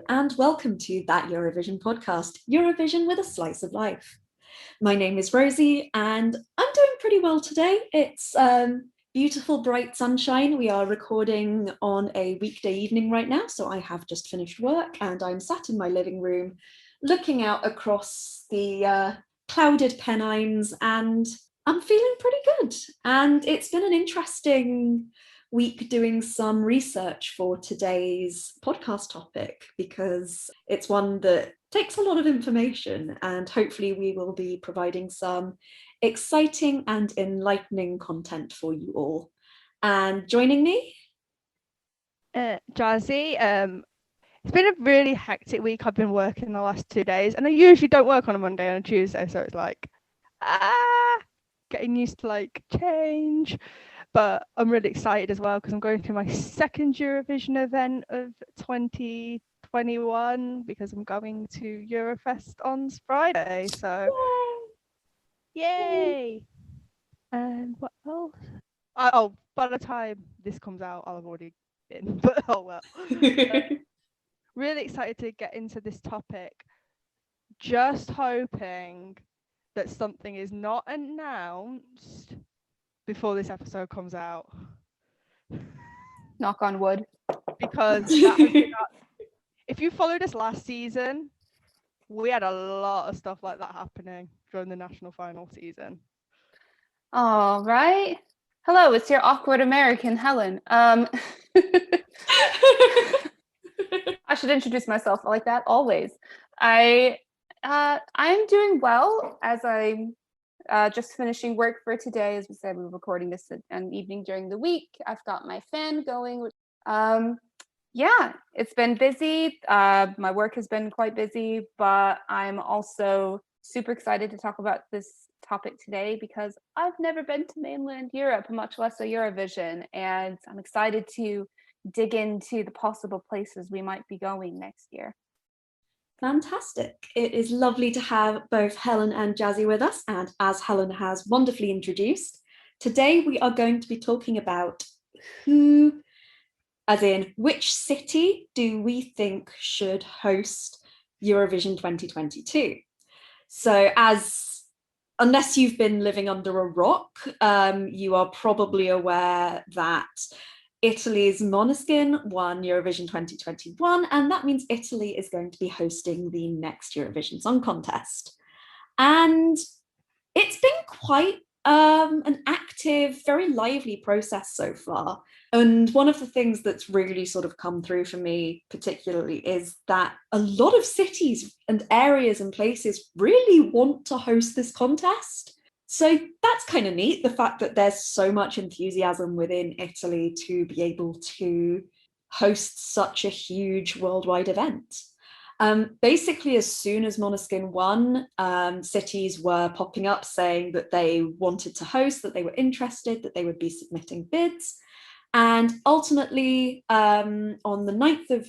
and welcome to That Eurovision podcast, Eurovision with a Slice of Life. My name is Rosie, and I'm doing pretty well today. It's beautiful, bright sunshine. We are recording on a weekday evening right now, so I have just finished work, and I'm sat in my living room looking out across the clouded Pennines, and I'm feeling pretty good. And it's been an interesting week doing some research for today's podcast topic because it's one that takes a lot of information, and hopefully we will be providing some exciting and enlightening content for you all. And joining me, Jazzi. It's been a really hectic week. I've been working the last 2 days, and I usually don't work on a Monday and a Tuesday, so it's like getting used to like change. But I'm really excited as well because I'm going through my second Eurovision event of 2021 because I'm going to Eurofest on Friday. So yay! And what else? By the time this comes out, I'll have already been. But oh well. Really excited to get into this topic. Just hoping that something is not announced before this episode comes out. Knock on wood. Because if you followed us last season, we had a lot of stuff like that happening during the national final season. All right. Hello, it's your awkward American Helen. I should introduce myself like that always. I'm doing well as I'm just finishing work for today. As we said, we were recording this at an evening during the week. I've got my fan going. Yeah, it's been busy. My work has been quite busy, but I'm also super excited to talk about this topic today because I've never been to mainland Europe, much less a Eurovision, and I'm excited to dig into the possible places we might be going next year. Fantastic. It is lovely to have both Helen and Jazzi with us, and as Helen has wonderfully introduced, today we are going to be talking about which city do we think should host Eurovision 2022? So unless you've been living under a rock, you are probably aware that Italy's Måneskin won Eurovision 2021, and that means Italy is going to be hosting the next Eurovision Song Contest. And it's been quite an active, very lively process so far. And one of the things that's really sort of come through for me particularly is that a lot of cities and areas and places really want to host this contest. So that's kind of neat, the fact that there's so much enthusiasm within Italy to be able to host such a huge worldwide event. Basically, as soon as Måneskin won, cities were popping up saying that they wanted to host, that they were interested, that they would be submitting bids. And ultimately, on the 9th of...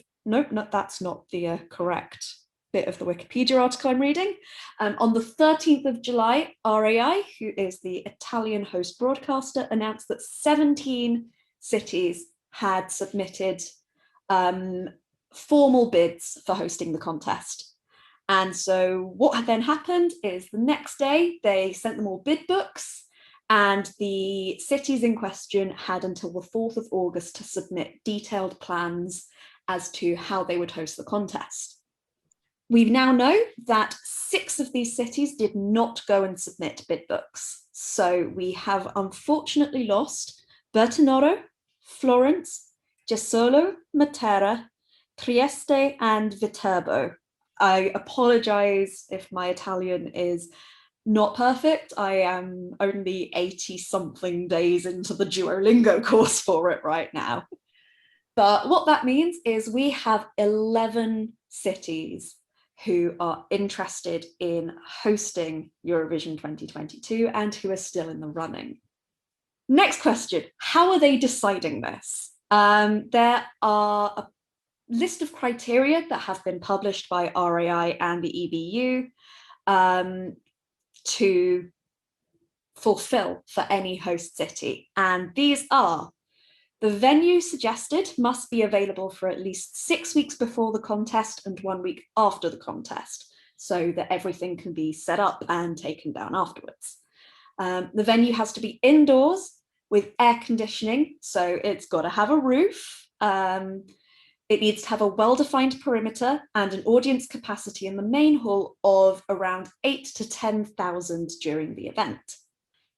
that's not the correct bit of the Wikipedia article I'm reading. On the 13th of July, RAI, who is the Italian host broadcaster, announced that 17 cities had submitted formal bids for hosting the contest. And so what then happened is the next day, they sent them all bid books, and the cities in question had until the 4th of August to submit detailed plans as to how they would host the contest. We now know that 6 of these cities did not go and submit bid books. So we have unfortunately lost Bertinoro, Florence, Jesolo, Matera, Trieste, and Viterbo. I apologize if my Italian is not perfect. I am only 80-something days into the Duolingo course for it right now. But what that means is we have 11 cities who are interested in hosting Eurovision 2022 and who are still in the running. Next question, how are they deciding this? There are a list of criteria that have been published by RAI and the EBU to fulfill for any host city. And these are The venue suggested must be available for at least 6 weeks before the contest and 1 week after the contest, so that everything can be set up and taken down afterwards. The venue has to be indoors with air conditioning, so it's got to have a roof. It needs to have a well-defined perimeter and an audience capacity in the main hall of around 8,000 to 10,000 during the event.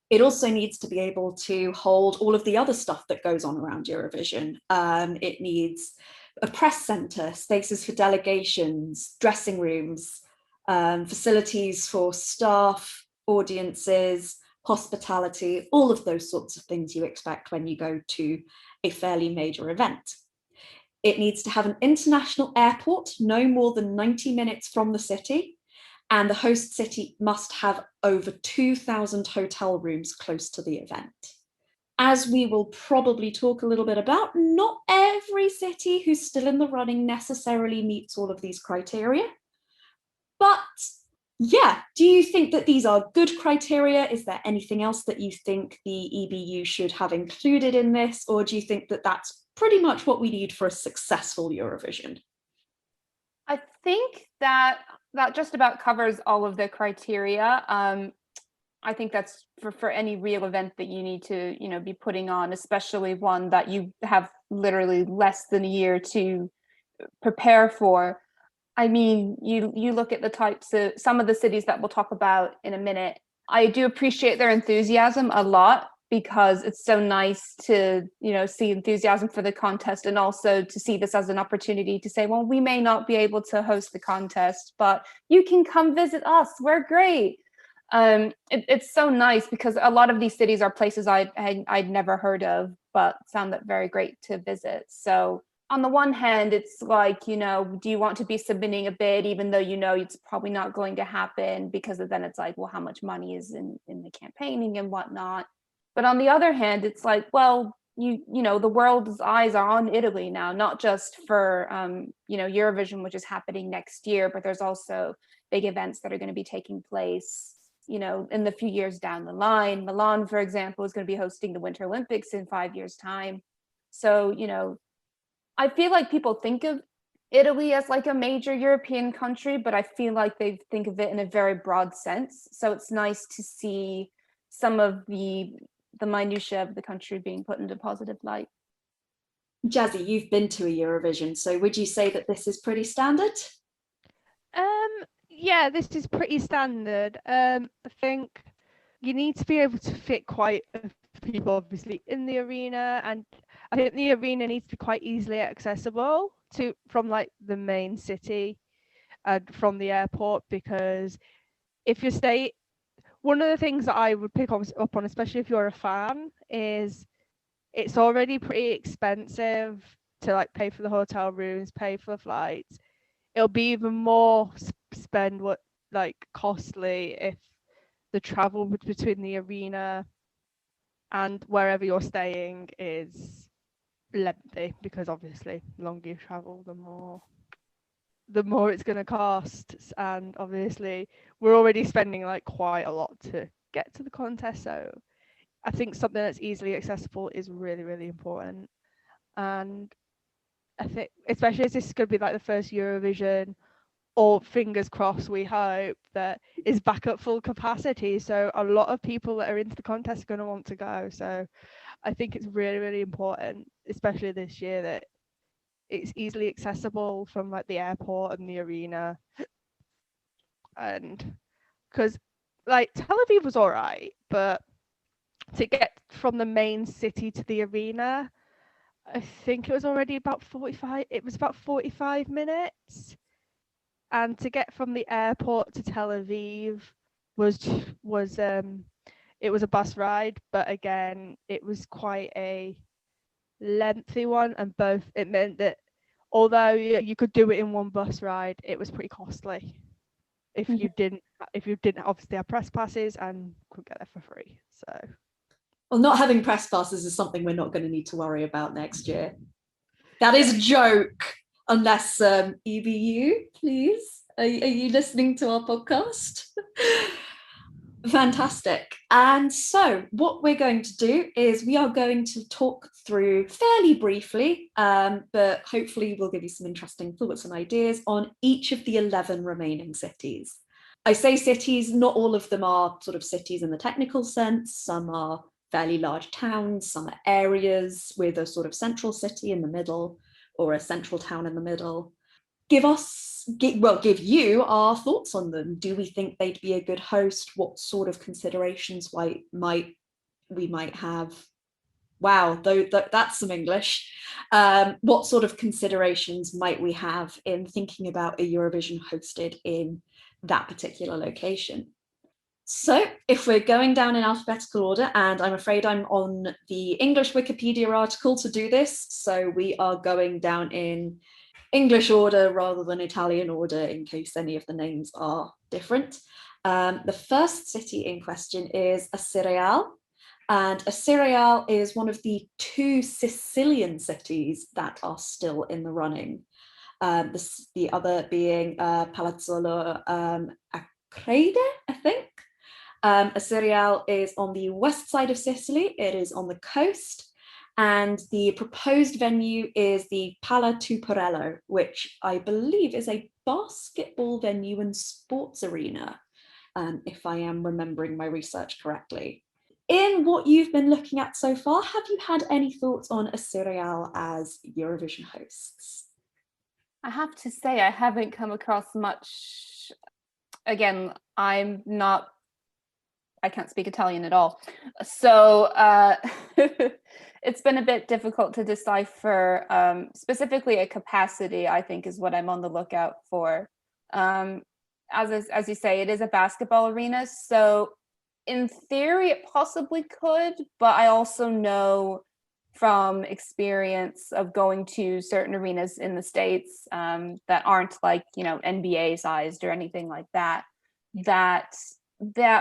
It also needs to be able to hold all of the other stuff that goes on around Eurovision. It needs a press centre, spaces for delegations, dressing rooms, facilities for staff, audiences, hospitality, all of those sorts of things you expect when you go to a fairly major event. It needs to have an international airport no more than 90 minutes from the city, and the host city must have over 2,000 hotel rooms close to the event. As we will probably talk a little bit about, not every city who's still in the running necessarily meets all of these criteria. But yeah, do you think that these are good criteria? Is there anything else that you think the EBU should have included in this? Or do you think that that's pretty much what we need for a successful Eurovision? I think that just about covers all of the criteria. I think that's for any real event that you need to, be putting on, especially one that you have literally less than a year to prepare for. I mean, you look at the types of some of the cities that we'll talk about in a minute. I do appreciate their enthusiasm a lot, because it's so nice to, see enthusiasm for the contest, and also to see this as an opportunity to say, well, we may not be able to host the contest, but you can come visit us. We're great. It's so nice, because a lot of these cities are places I'd never heard of, but sound very great to visit. So on the one hand, it's like, do you want to be submitting a bid, even though it's probably not going to happen, because then it's like, well, how much money is in the campaigning and whatnot. But on the other hand, it's like, well, the world's eyes are on Italy now, not just for Eurovision, which is happening next year, but there's also big events that are going to be taking place, in the few years down the line. Milan, for example, is going to be hosting the Winter Olympics in 5 years' time. So, I feel like people think of Italy as like a major European country, but I feel like they think of it in a very broad sense. So it's nice to see some of the minutiae of the country being put into positive light. Jazzi, you've been to a Eurovision, so would you say that this is pretty standard? Yeah, this is pretty standard. I think you need to be able to fit quite a few people, obviously, in the arena, and I think the arena needs to be quite easily accessible from like the main city and from the airport, because if you stay, one of the things that I would pick up on, especially if you're a fan, is it's already pretty expensive to like pay for the hotel rooms, pay for the flights. It'll be even more costly if the travel between the arena and wherever you're staying is lengthy, because obviously the longer you travel, the more it's going to cost. And obviously we're already spending like quite a lot to get to the contest, so I think something that's easily accessible is really, really important. And I think, especially as this is going to be like the first Eurovision, or fingers crossed, we hope that is back at full capacity, so a lot of people that are into the contest are going to want to go. So I think it's really, really important, especially this year, that it's easily accessible from like the airport and the arena. And because like Tel Aviv was all right, but to get from the main city to the arena, I think it was already about 45 minutes. And to get from the airport to Tel Aviv it was a bus ride, but again, it was quite a lengthy one, and it meant that although you could do it in one bus ride, it was pretty costly if you didn't obviously have press passes and could get there for free. So, well, not having press passes is something we're not going to need to worry about next year. That is a joke. Unless EBU, please, are you listening to our podcast? Fantastic. And so what we're going to do is we are going to talk through fairly briefly, but hopefully we'll give you some interesting thoughts and ideas on each of the 11 remaining cities. I say cities, not all of them are sort of cities in the technical sense. Some are fairly large towns, some are areas with a sort of central city in the middle or a central town in the middle. Give you our thoughts on them. Do we think they'd be a good host? What sort of considerations we might have? Wow, that's some English. What sort of considerations might we have in thinking about a Eurovision hosted in that particular location? So if we're going down in alphabetical order, and I'm afraid I'm on the English Wikipedia article to do this, so we are going down in English order rather than Italian order in case any of the names are different. The first city in question is Asirial, and Asirial is one of the 2 Sicilian cities that are still in the running. The other being Palazzolo Acreide, I think. Asirial is on the west side of Sicily. It is on the coast. And the proposed venue is the Pala Tuparello, which I believe is a basketball venue and sports arena, if I am remembering my research correctly. In what you've been looking at so far, have you had any thoughts on Asirial as Eurovision hosts? I have to say, I haven't come across much. Again, I can't speak Italian at all. So it's been a bit difficult to decipher. Specifically a capacity, I think, is what I'm on the lookout for. As you say, it is a basketball arena. So in theory, it possibly could, but I also know from experience of going to certain arenas in the States that aren't like, NBA sized or anything like that, that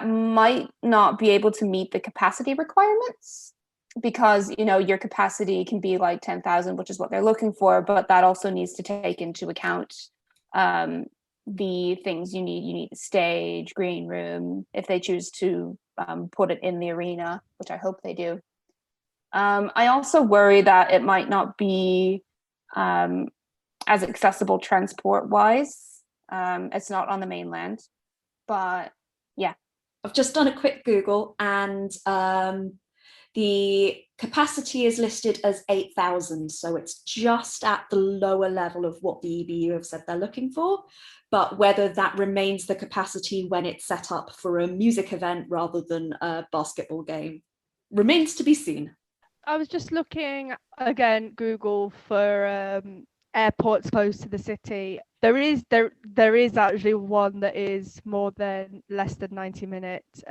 might not be able to meet the capacity requirements, because your capacity can be like 10,000, which is what they're looking for, but that also needs to take into account the things you need the stage, green room, if they choose to put it in the arena, which I hope they do. I also worry that it might not be as accessible transport wise. It's not on the mainland, but yeah. I've just done a quick Google, and the capacity is listed as 8,000. So it's just at the lower level of what the EBU have said they're looking for. But whether that remains the capacity when it's set up for a music event rather than a basketball game remains to be seen. I was just looking again, Google, for airports close to the city. There is actually one that is less than 90 minutes.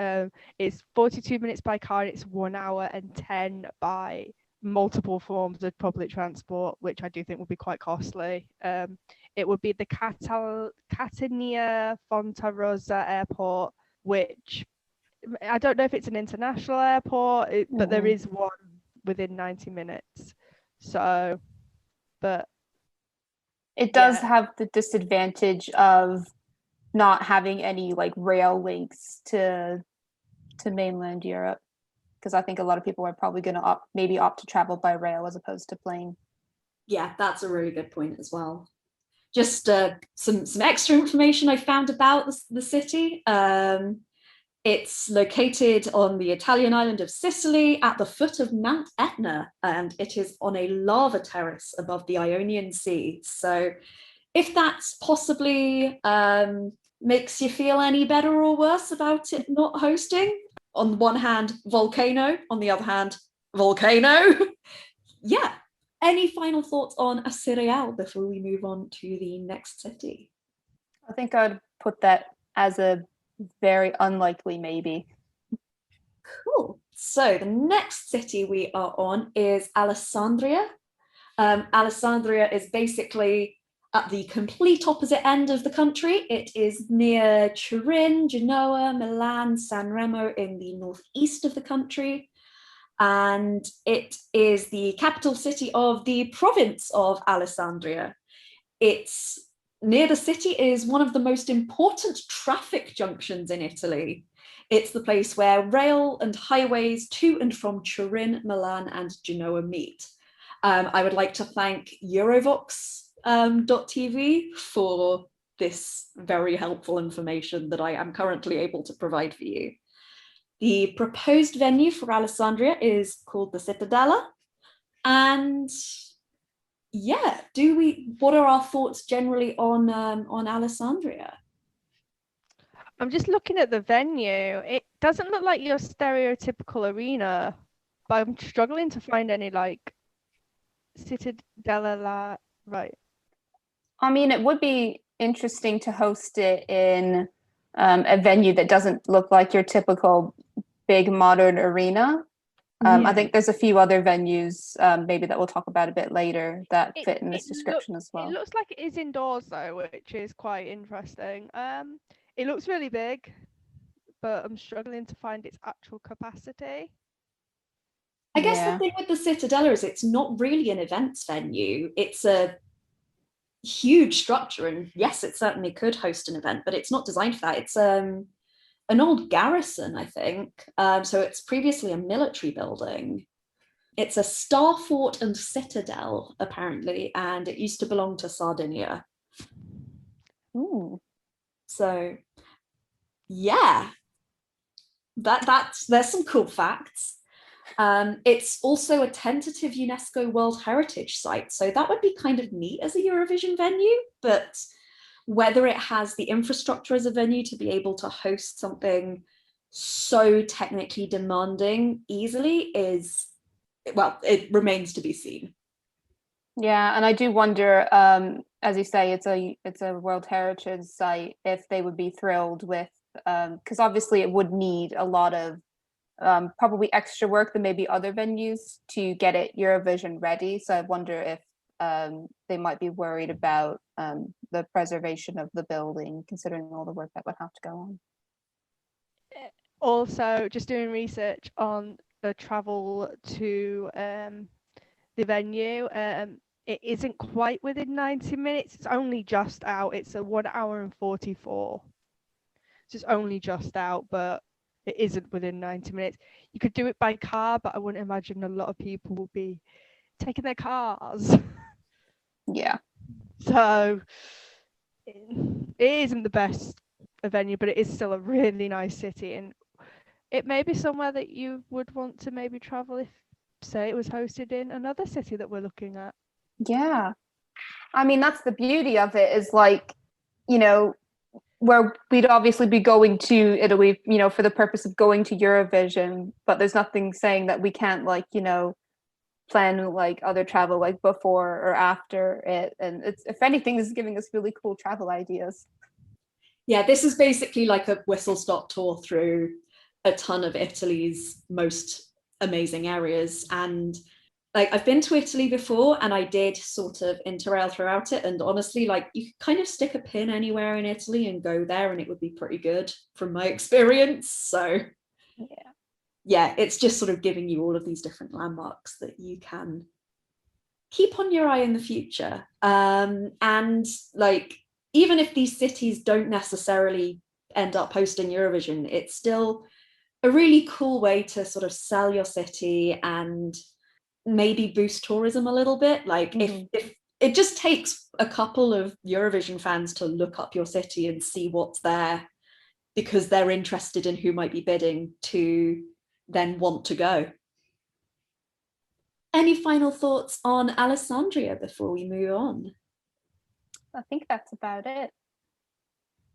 It's 42 minutes by car, and it's 1 hour and 10 by multiple forms of public transport, which I do think would be quite costly. It would be the Catania Fontarossa Airport, which I don't know if it's an international airport, but there is one within 90 minutes. So, but it does have the disadvantage of not having any like rail links to mainland Europe, because I think a lot of people are probably going to opt to travel by rail as opposed to plane. Yeah, that's a really good point as well. Just some extra information I found about the city. It's located on the Italian island of Sicily at the foot of Mount Etna, and it is on a lava terrace above the Ionian Sea. So if that's possibly makes you feel any better or worse about it not hosting, on the one hand, volcano, on the other hand, volcano. Yeah. Any final thoughts on Asirial before we move on to the next city? I think I'd put that as a very unlikely maybe. Cool. So the next city we are on is Alessandria. Alessandria is basically at the complete opposite end of the country. It is near Turin, Genoa, Milan, San Remo in the northeast of the country. And it is the capital city of the province of Alessandria. It's near the city is one of the most important traffic junctions in Italy. It's the place where rail and highways to and from Turin, Milan, and Genoa meet. I would like to thank Eurovox.tv for this very helpful information that I am currently able to provide for you. The proposed venue for Alessandria is called the Cittadella. And yeah, what are our thoughts generally on Alessandria? I'm just looking at the venue. It doesn't look like your stereotypical arena, but I'm struggling to find any like Cittadella, right? I mean, it would be interesting to host it in a venue that doesn't look like your typical big modern arena. I think there's a few other venues maybe that we'll talk about a bit later that fit in this description as well. It looks like it is indoors though, which is quite interesting. It looks really big, but I'm struggling to find its actual capacity. I guess the thing with the Cittadella is it's not really an events venue. It's a huge structure, and yes, it certainly could host an event, but it's not designed for that. It's an old garrison, I think. So it's previously a military building. It's a star fort and citadel, apparently, and it used to belong to Sardinia. Ooh. So yeah, there's some cool facts. It's also a tentative UNESCO World Heritage Site, so that would be kind of neat as a Eurovision venue, but whether it has the infrastructure as a venue to be able to host something so technically demanding easily it remains to be seen. Yeah, and I do wonder, as you say, it's a World Heritage Site, if they would be thrilled with, because obviously it would need a lot of probably extra work than maybe other venues to get it Eurovision ready. So I wonder if they might be worried about the preservation of the building, considering all the work that would have to go on. Also, just doing research on the travel to the venue, it isn't quite within 90 minutes. It's only just out. It's a 1 hour and 44. So it's only just out, but it isn't within 90 minutes. You could do it by car, but I wouldn't imagine a lot of people will be taking their cars. Yeah. So it isn't the best venue, but it is still a really nice city, and it may be somewhere that you would want to maybe travel if, say, it was hosted in another city that we're looking at. Yeah. I mean, that's the beauty of it, is like, where we'd obviously be going to Italy, for the purpose of going to Eurovision, but there's nothing saying that we can't, plan other travel before or after it. And it's, if anything, this is giving us really cool travel ideas. Yeah, this is basically like a whistle-stop tour through a ton of Italy's most amazing areas. And I've been to Italy before, and I did sort of interrail throughout it, and honestly, you could kind of stick a pin anywhere in Italy and go there and it would be pretty good from my experience. So yeah, it's just sort of giving you all of these different landmarks that you can keep on your eye in the future. And even if these cities don't necessarily end up hosting Eurovision, it's still a really cool way to sort of sell your city and maybe boost tourism a little bit. If it just takes a couple of Eurovision fans to look up your city and see what's there because they're interested in who might be bidding, to then want to go. Any final thoughts on Alessandria before we move on? I think that's about it.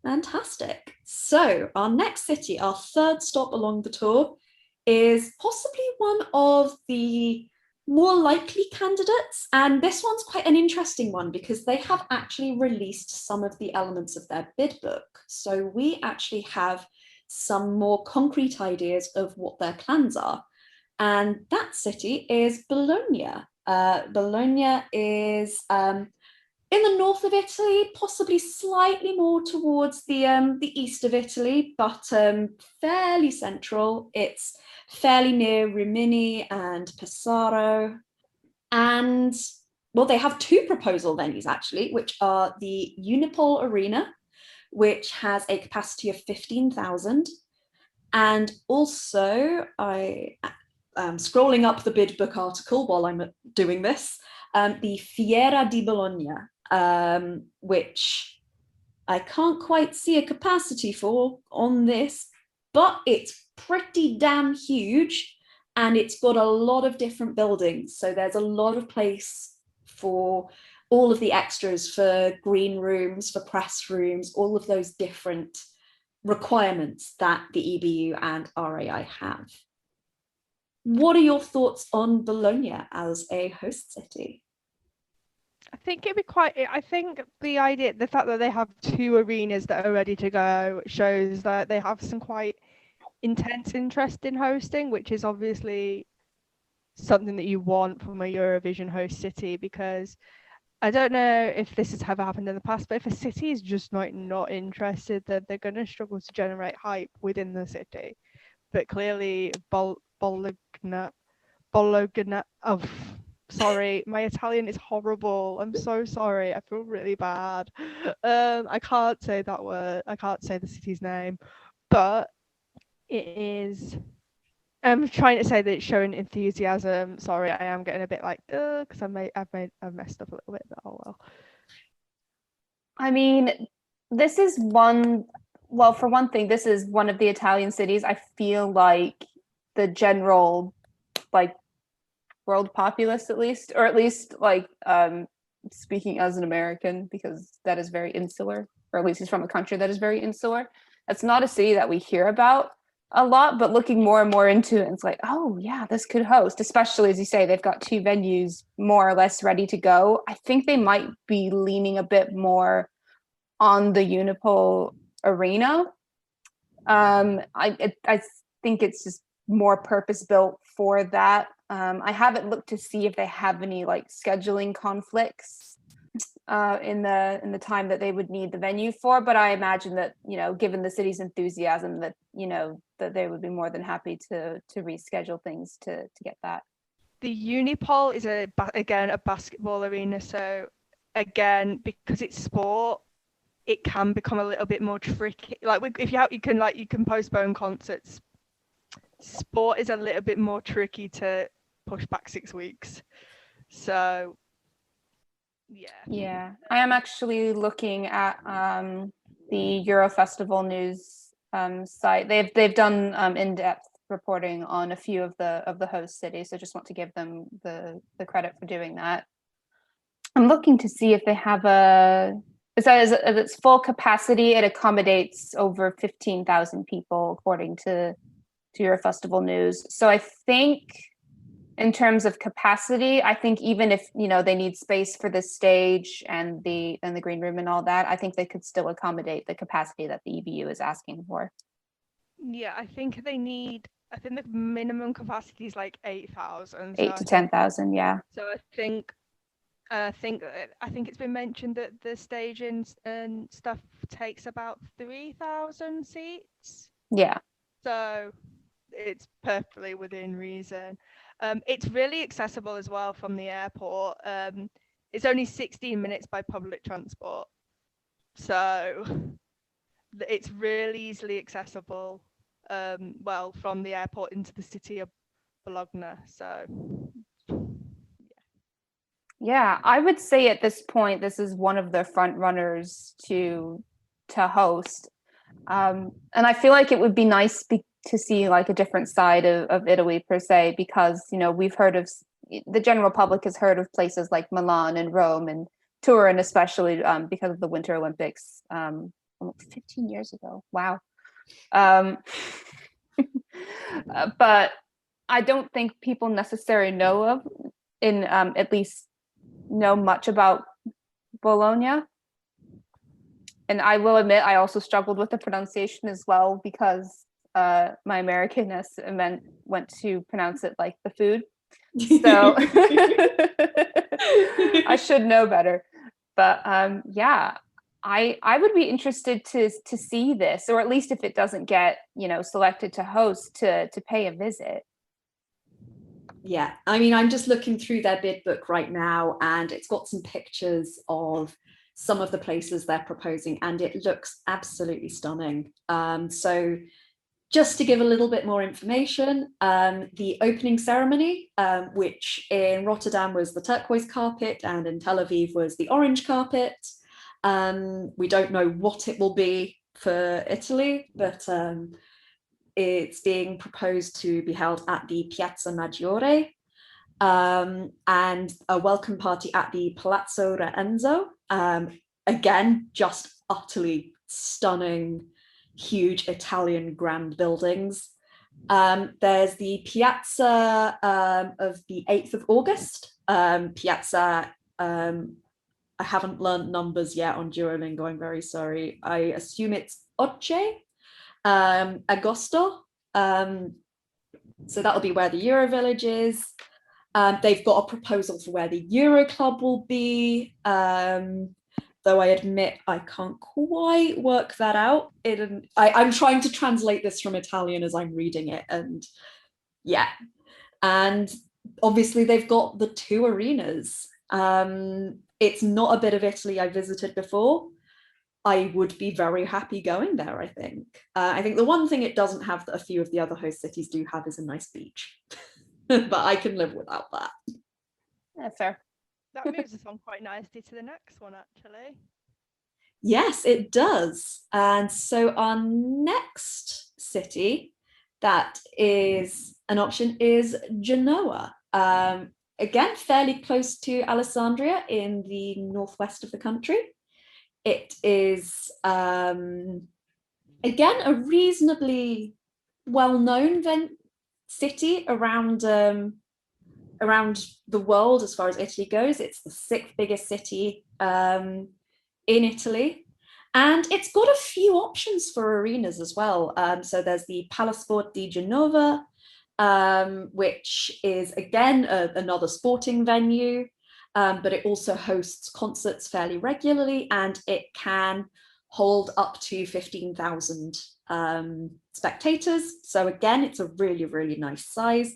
Fantastic. So our next city, our third stop along the tour, is possibly one of the more likely candidates. And this one's quite an interesting one because they have actually released some of the elements of their bid book. So we actually have some more concrete ideas of what their plans are. And that city is Bologna. Bologna is in the north of Italy, possibly slightly more towards the east of Italy, but fairly central. It's fairly near Remini and Pasado. And well, they have two proposal venues actually, which are the Unipol Arena, which has a capacity of 15,000, And also, I am scrolling up the bid book article while I'm doing this, the Fiera di Bologna, which I can't quite see a capacity for on this, but it's pretty damn huge and it's got a lot of different buildings. So there's a lot of place for all of the extras, for green rooms, for press rooms, all of those different requirements that the EBU and RAI have. What are your thoughts on Bologna as a host city? I think it'd be I think the fact that they have 2 arenas that are ready to go shows that they have some quite intense interest in hosting, which is obviously something that you want from a Eurovision host city, because I don't know if this has ever happened in the past, but if a city is just not interested, then they're going to struggle to generate hype within the city. But clearly, Bologna, sorry, my Italian is horrible. I'm so sorry. I feel really bad. I can't say that word. I can't say the city's name, but it is. I'm trying to say that it's showing enthusiasm. Sorry, I am getting a bit like, because I've messed up a little bit, but oh well. I mean, this is for one thing, this is one of the Italian cities. I feel like the general, like, world populace, at least, or at least, like, speaking as an American, because that is very insular, or at least he's from a country that is very insular. That's not a city that we hear about a lot, but looking more and more into it, it's like, oh yeah, this could host, especially as you say, they've got 2 venues more or less ready to go. I think they might be leaning a bit more on the Unipol arena. I think it's just more purpose built for that. I haven't looked to see if they have any like scheduling conflicts in the time that they would need the venue for, but I imagine that, you know, given the city's enthusiasm, that, you know, that they would be more than happy to reschedule things to get that. The Unipol is again a basketball arena, so again, because it's sport, it can become a little bit more tricky. Like if you can postpone concerts. Sport is a little bit more tricky to push back 6 weeks. So yeah. I am actually looking at the Eurofestival news site. They've done in-depth reporting on a few of the host cities, so just want to give them the credit for doing that. I'm looking to see if they have it says at its full capacity, it accommodates over 15,000 people, according to Eurofestival news. So I think in terms of capacity, I think even if, you know, they need space for the stage and the green room and all that, I think they could still accommodate the capacity that the EBU is asking for. Yeah, I think the minimum capacity is like 8,000. 8 to 10,000, yeah. So I think it's been mentioned that the staging and stuff takes about 3,000 seats. Yeah. So it's perfectly within reason. It's really accessible as well from the airport. It's only 16 minutes by public transport. So it's really easily accessible, from the airport into the city of Bologna. So yeah, I would say at this point, this is one of the front runners to host. And I feel like it would be nice to see like a different side of Italy per se, because, you know, we've heard of, the general public has heard of places like Milan and Rome and Turin, especially because of the Winter Olympics 15 years ago. Wow. But I don't think people necessarily at least know much about Bologna. And I will admit, I also struggled with the pronunciation as well, because my Americanness went to pronounce it like the food. So I should know better. But yeah, I would be interested to see this, or at least if it doesn't get, you know, selected to host, to pay a visit. Yeah, I mean, I'm just looking through their bid book right now, and it's got some pictures of some of the places they're proposing, and it looks absolutely stunning. So just to give a little bit more information, the opening ceremony, which in Rotterdam was the turquoise carpet and in Tel Aviv was the orange carpet. We don't know what it will be for Italy, but it's being proposed to be held at the Piazza Maggiore, and a welcome party at the Palazzo Raenzo. Again, just utterly stunning, huge Italian grand buildings. There's the Piazza of the 8th of August. Piazza, I haven't learned numbers yet on Duolingo, I'm very sorry. I assume it's Oce, Agosto. So that'll be where the Euro Village is. They've got a proposal for where the Euro Club will be, though I admit I can't quite work that out. I'm trying to translate this from Italian as I'm reading it, and yeah. And obviously they've got the 2 arenas. It's not a bit of Italy I visited before. I would be very happy going there, I think. I think the one thing it doesn't have that a few of the other host cities do have is a nice beach. But I can live without that. That's fair. That moves us on quite nicely to the next one, actually. Yes, it does. And so our next city that is an option is Genoa. Again, fairly close to Alessandria in the northwest of the country. It is, again, a reasonably well-known city around the world as far as Italy goes. It's the 6th biggest city in Italy, and it's got a few options for arenas as well. So there's the Palasport di Genova, which is again another sporting venue, but it also hosts concerts fairly regularly, and it can hold up to 15,000 spectators. So again, it's a really, really nice size,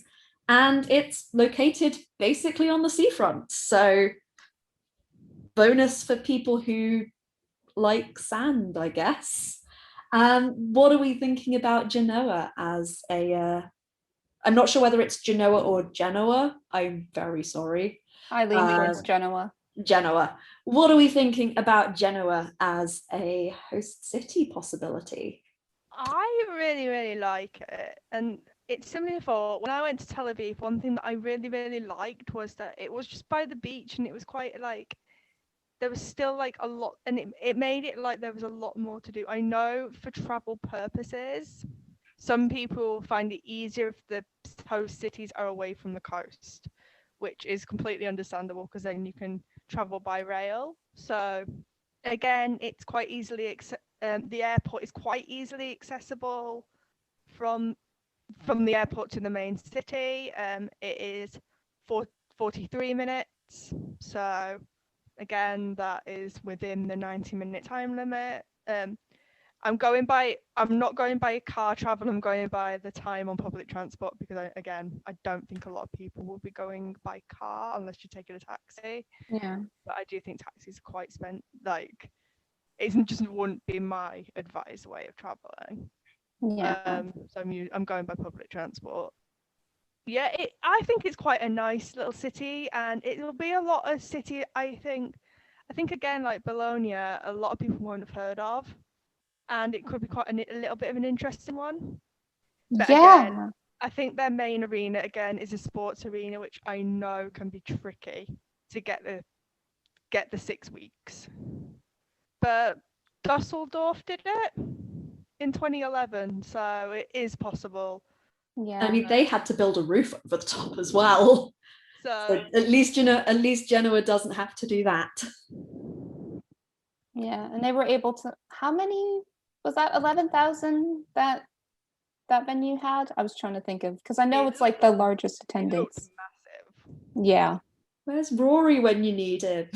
and it's located basically on the seafront. So bonus for people who like sand, I guess. What are we thinking about Genoa as a, I'm not sure whether it's Genoa or Genoa. I'm very sorry. I lean towards Genoa. Genoa. What are we thinking about Genoa as a host city possibility? I really, really like it. And it's similar for when I went to Tel Aviv, one thing that I really, really liked was that it was just by the beach, and it was quite like, there was still like a lot, and it made it like there was a lot more to do. I know for travel purposes, some people find it easier if the host cities are away from the coast, which is completely understandable because then you can travel by rail. So again, it's quite easily the airport is quite easily accessible from the airport to the main city. It is 43 minutes. So again, that is within the 90-minute time limit. I'm not going by car travel, I'm going by the time on public transport, because I don't think a lot of people will be going by car unless you're taking a taxi. Yeah. But I do think taxis are quite it just wouldn't be my advised way of traveling. Yeah. So I'm going by public transport. Yeah, I think it's quite a nice little city, and it will be a lot of city. I think again, like Bologna, a lot of people won't have heard of, and it could be quite a little bit of an interesting one. But again, I think their main arena again is a sports arena, which I know can be tricky to get the 6 weeks. But Dusseldorf did it in 2011, so it is possible. Yeah. I mean, they had to build a roof over the top as well. So at least Genoa doesn't have to do that. Yeah, and they were able to. How many was that? 11,000 that venue had. I was trying to think of, because I know it's like the largest attendance. Massive. Yeah. Where's Rory when you need him?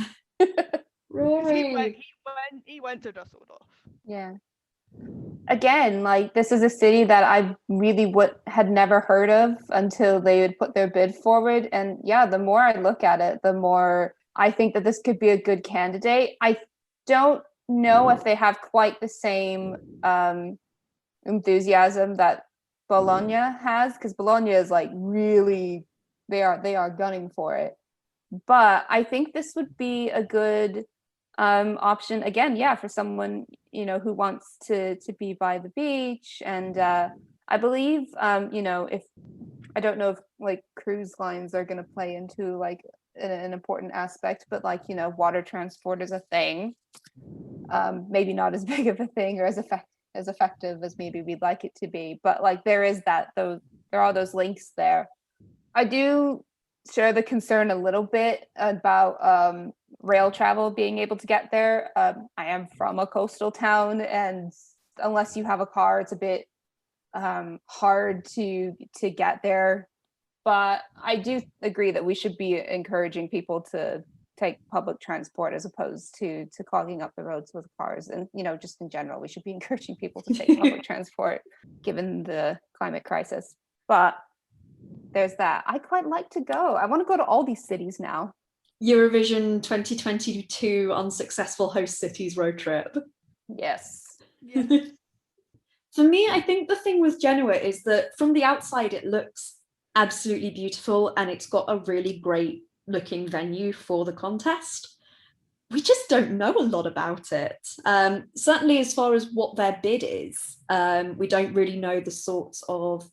Rory. He went to Dusseldorf. Yeah. Again, like, this is a city that I really had never heard of until they would put their bid forward. And yeah, the more I look at it, the more I think that this could be a good candidate. I don't know if they have quite the same enthusiasm that Bologna has, because Bologna is like really, they are gunning for it. But I think this would be a good option again, yeah, for someone, you know, who wants to be by the beach. And I believe, you know, if I don't know if like cruise lines are going to play into like an important aspect, but like, you know, water transport is a thing. Maybe not as big of a thing or as effective as maybe we'd like it to be, but like there is that, there are those links there. I do share the concern a little bit about rail travel being able to get there. I am from a coastal town, and unless you have a car, it's a bit hard to get there. But I do agree that we should be encouraging people to take public transport as opposed to clogging up the roads with cars. And, you know, just in general, we should be encouraging people to take public transport given the climate crisis. But there's that. I quite like to go. I want to go to all these cities now. Eurovision 2022 unsuccessful host cities road trip. Yes. Yes. For me, I think the thing with Genoa is that from the outside, it looks absolutely beautiful and it's got a really great looking venue for the contest. We just don't know a lot about it. Certainly as far as what their bid is, we don't really know the sorts of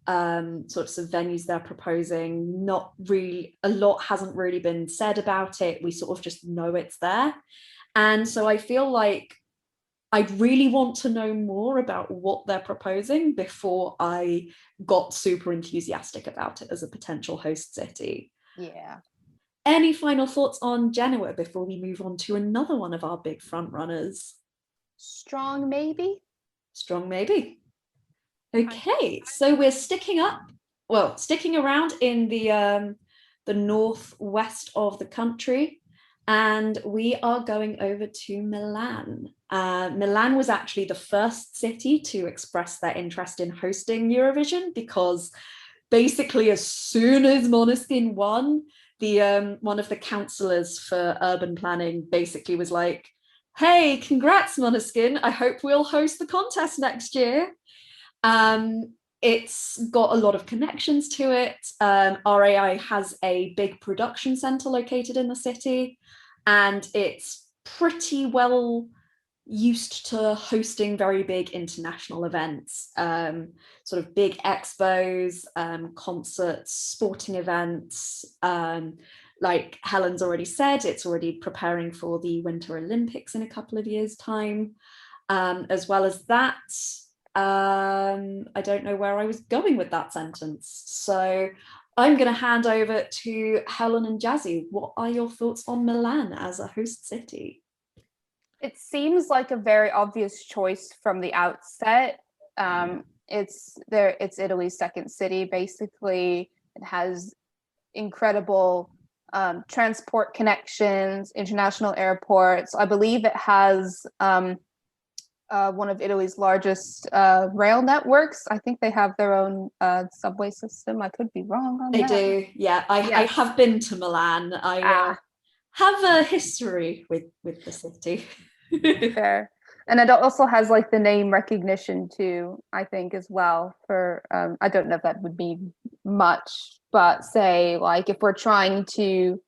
venues they're proposing. Not really, a lot hasn't really been said about it. We sort of just know it's there. And so I feel like I'd really want to know more about what they're proposing before I got super enthusiastic about it as a potential host city. Yeah. Any final thoughts on Genoa before we move on to another one of our big front runners? Strong maybe? Strong maybe. Okay, so we're sticking around in the northwest of the country, and we are going over to Milan. Milan was actually the first city to express their interest in hosting Eurovision, because basically as soon as Måneskin won, the one of the councillors for urban planning basically was like, hey, congrats Måneskin, I hope we'll host the contest next year. It's got a lot of connections to it. RAI has a big production centre located in the city, and it's pretty well used to hosting very big international events, sort of big expos, concerts, sporting events. Like Helen's already said, it's already preparing for the Winter Olympics in a couple of years' time. As well as that, I don't know where I was going with that sentence. So I'm going to hand over to Helen and Jazzi. What are your thoughts on Milan as a host city? It seems like a very obvious choice from the outset. It's Italy's second city, basically. It has incredible transport connections, international airports. I believe it has one of Italy's largest rail networks. I think they have their own subway system. I could be wrong on that. They do, yeah. I have been to Milan. I have a history with the city. Fair. And it also has like the name recognition too, I think, as well. For I don't know if that would be much, but say like if we're trying to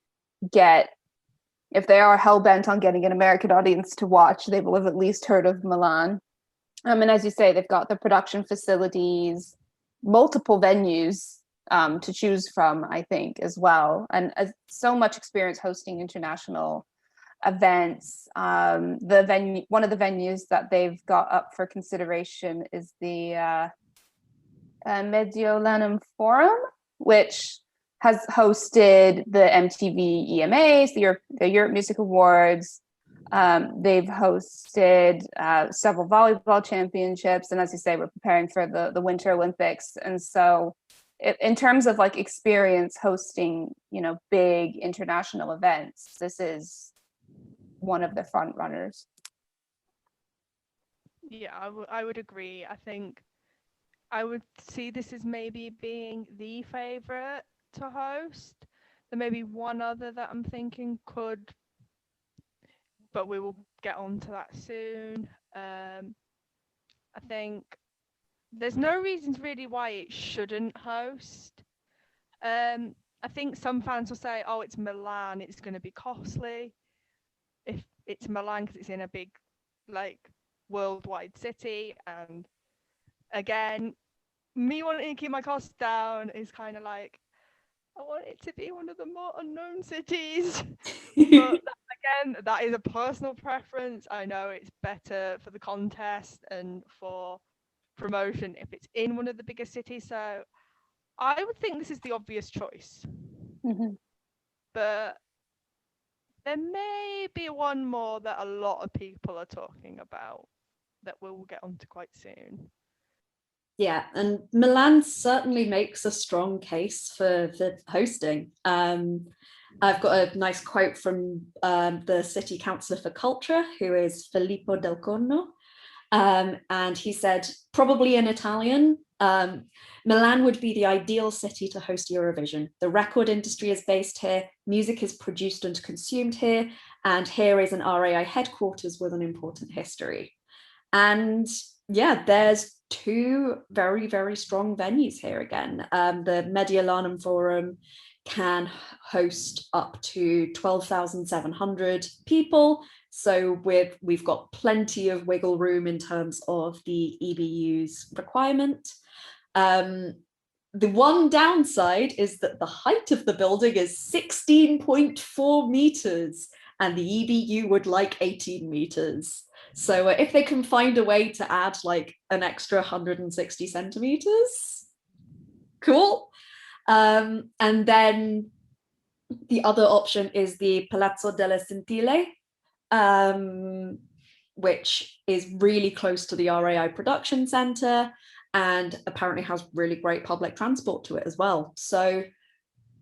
if they are hell-bent on getting an American audience to watch, they will have at least heard of Milan. And as you say, they've got the production facilities, multiple venues to choose from, I think, as well. And so much experience hosting international events. The venue, one of the venues that they've got up for consideration is the Mediolanum Forum, which has hosted the MTV EMAs, the Europe Music Awards. They've hosted several volleyball championships, and as you say, we're preparing for the Winter Olympics. And so, in terms of like experience hosting, big international events, this is one of the front runners. Yeah, I would agree. I think I would see this as maybe being the favorite to host. There may be one other that I'm thinking could, but we will get on to that soon. I think there's no reasons really why it shouldn't host. I think some fans will say, oh, it's Milan, it's going to be costly. If it's Milan because it's in a big, like, worldwide city. And again, me wanting to keep my costs down is kind of like, I want it to be one of the more unknown cities. But again, that is a personal preference. I know it's better for the contest and for promotion if it's in one of the biggest cities. So I would think this is the obvious choice. Mhm. But there may be one more that a lot of people are talking about that we'll get onto quite soon. Yeah, and Milan certainly makes a strong case for hosting. I've got a nice quote from the city councillor for culture, who is Filippo Del Corno. And he said, probably in Italian, Milan would be the ideal city to host Eurovision. The record industry is based here, music is produced and consumed here, and here is an RAI headquarters with an important history. And yeah, there's two very, very strong venues here again. The Mediolanum Forum can host up to 12,700 people. So we've got plenty of wiggle room in terms of the EBU's requirement. The one downside is that the height of the building is 16.4 meters and the EBU would like 18 meters. So if they can find a way to add like an extra 160 centimeters, cool. And then the other option is the Palazzo delle Scintille, which is really close to the RAI production center and apparently has really great public transport to it as well. So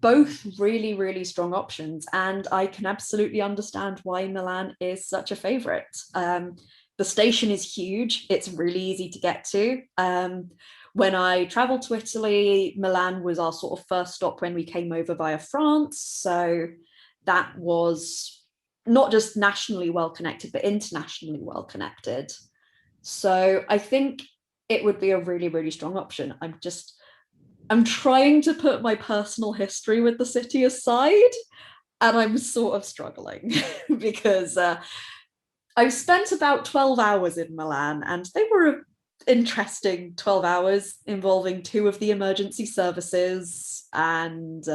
both really, really strong options. And I can absolutely understand why Milan is such a favorite. The station is huge. It's really easy to get to. When I traveled to Italy, Milan was our sort of first stop when we came over via France. So that was not just nationally well connected, but internationally well connected. So I think it would be a really, really strong option. I'm trying to put my personal history with the city aside, and I'm sort of struggling because I've spent about 12 hours in Milan, and they were interesting 12 hours involving two of the emergency services and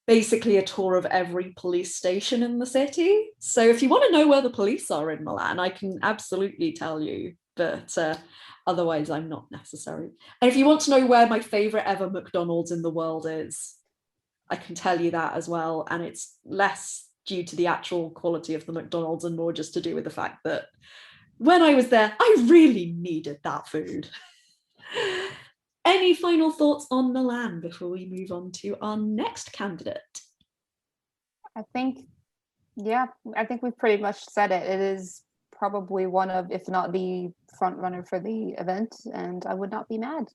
basically a tour of every police station in the city. So if you want to know where the police are in Milan, I can absolutely tell you, but otherwise I'm not necessary. And if you want to know where my favorite ever McDonald's in the world is, I can tell you that as well. And it's less due to the actual quality of the McDonald's and more just to do with the fact that when I was there, I really needed that food. Any final thoughts on Milan before we move on to our next candidate? I think we've pretty much said it. It is probably one of, if not the front runner for the event, and I would not be mad.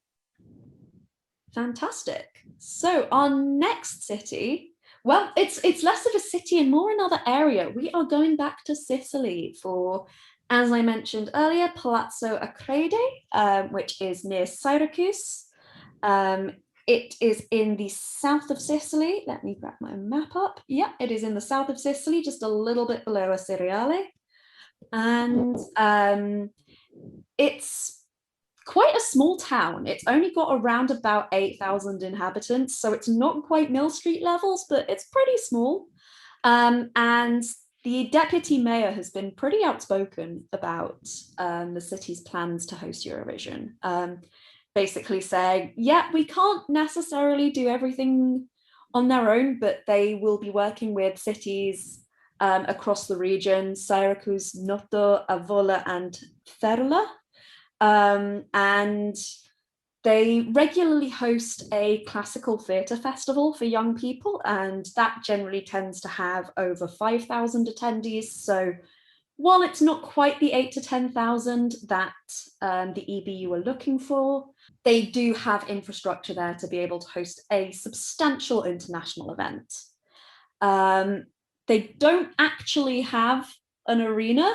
Fantastic. So our next city, well, it's less of a city and more another area. We are going back to Sicily for, as I mentioned earlier, Palazzo Acreide, which is near Syracuse. It is in the south of Sicily. Let me grab my map up. Yeah, it is in the south of Sicily, just a little bit below Aceriale. And it's quite a small town. It's only got around about 8,000 inhabitants, so it's not quite Mill Street levels, but it's pretty small. And the deputy mayor has been pretty outspoken about the city's plans to host Eurovision. Basically saying, yeah, we can't necessarily do everything on their own, but they will be working with cities across the region, Syracuse, Noto, Avola, and Ferla. And they regularly host a classical theatre festival for young people, and that generally tends to have over 5,000 attendees. So while it's not quite the 8,000 to 10,000 that the EBU are looking for, they do have infrastructure there to be able to host a substantial international event. They don't actually have an arena,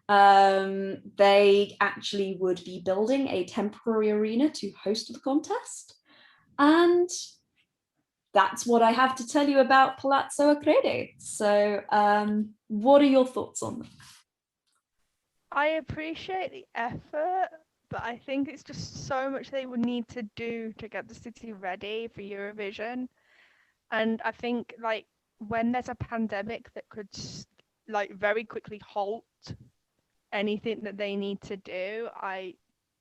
They actually would be building a temporary arena to host the contest. And that's what I have to tell you about Palazzo Acredi. So what are your thoughts on that? I appreciate the effort, but I think it's just so much they would need to do to get the city ready for Eurovision. And I think like when there's a pandemic that could like very quickly halt anything that they need to do, I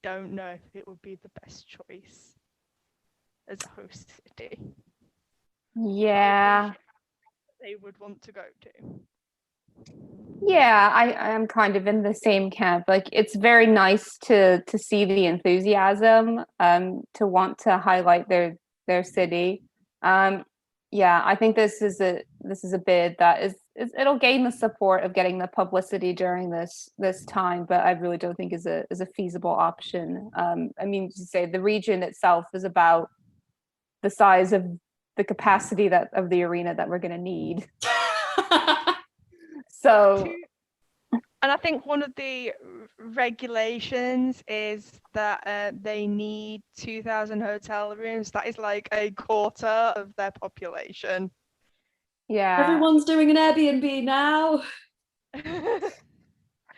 don't know if it would be the best choice as a host city. Yeah. They would want to go to. Yeah, I am kind of in the same camp. Like, it's very nice to see the enthusiasm, to want to highlight their city. Yeah, I think this is a bid that is it'll gain the support of getting the publicity during this time, but I really don't think is a feasible option. I mean, to say the region itself is about the size of the capacity of the arena that we're going to need. So, and I think one of the regulations is that they need 2,000 hotel rooms. That is like a quarter of their population. yeah, everyone's doing an Airbnb now.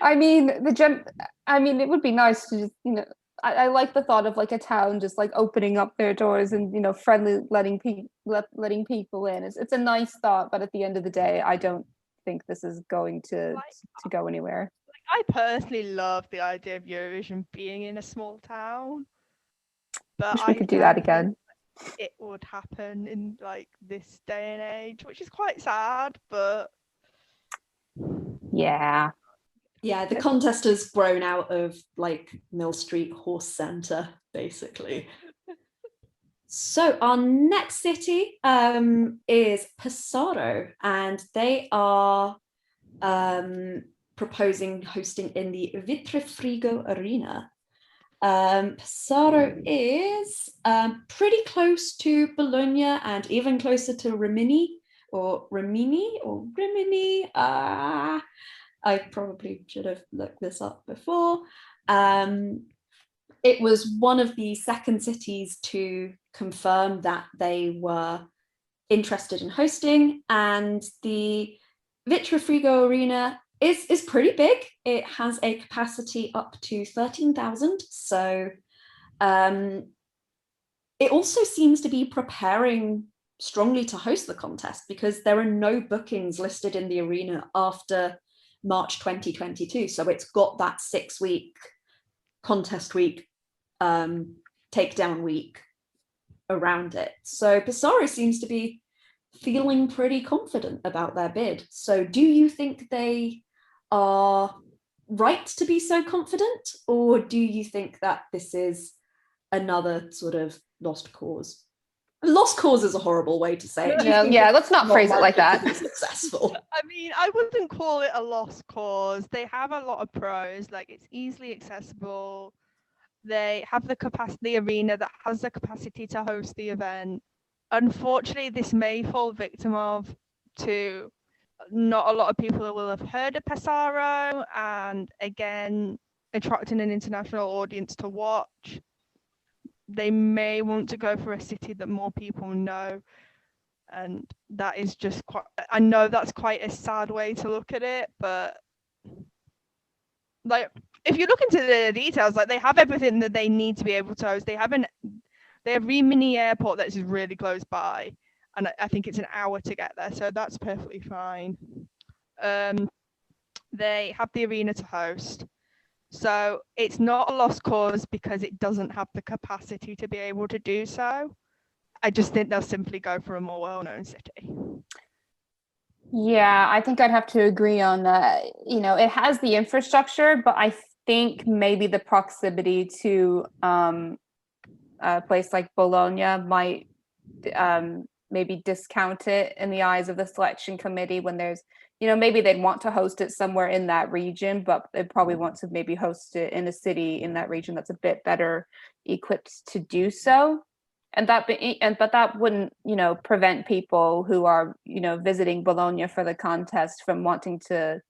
I mean, it would be nice to just, I like the thought of like a town just like opening up their doors and friendly letting people in. It's a nice thought, but at the end of the day, I don't think this is going to go anywhere. I personally love the idea of Eurovision being in a small town, but Wish we could do that again. It would happen in like this day and age, which is quite sad, but yeah, the contest has grown out of like Mill Street Horse Centre, basically. So our next city is Pasado, and they are proposing hosting in the Vitrefrigo Arena. Pasado is pretty close to Bologna and even closer to Remini. I probably should have looked this up before. It was one of the second cities to confirm that they were interested in hosting, and the Vitrefrigo Arena is pretty big. It has a capacity up to 13,000. So it also seems to be preparing strongly to host the contest because there are no bookings listed in the arena after March 2022. So it's got that 6-week contest week, takedown week around it. So Pasado seems to be feeling pretty confident about their bid. So do you think they are right to be so confident, or do you think that this is another sort of lost cause? Lost cause is a horrible way to say it. Yeah, let's not phrase it like that. Successful. I mean, I wouldn't call it a lost cause. They have a lot of pros. Like, it's easily accessible. They have the capacity arena that has the capacity to host the event. Unfortunately, this may fall victim to not a lot of people who will have heard of Pasado, and again, attracting an international audience to watch. They may want to go for a city that more people know, and that is just quite, I know that's quite a sad way to look at it, but like, if you look into the details, like, they have everything that they need to be able to host. They have Remini airport that is really close by, and I think it's an hour to get there, so that's perfectly fine. They have the arena to host, so it's not a lost cause because it doesn't have the capacity to be able to do so. I just think they'll simply go for a more well-known city. Yeah, I think I'd have to agree on that. It has the infrastructure, but I think maybe the proximity to a place like Bologna might maybe discount it in the eyes of the selection committee when there's, maybe they'd want to host it somewhere in that region, but they'd probably want to maybe host it in a city in that region that's a bit better equipped to do so. But that wouldn't, prevent people who are, visiting Bologna for the contest from wanting to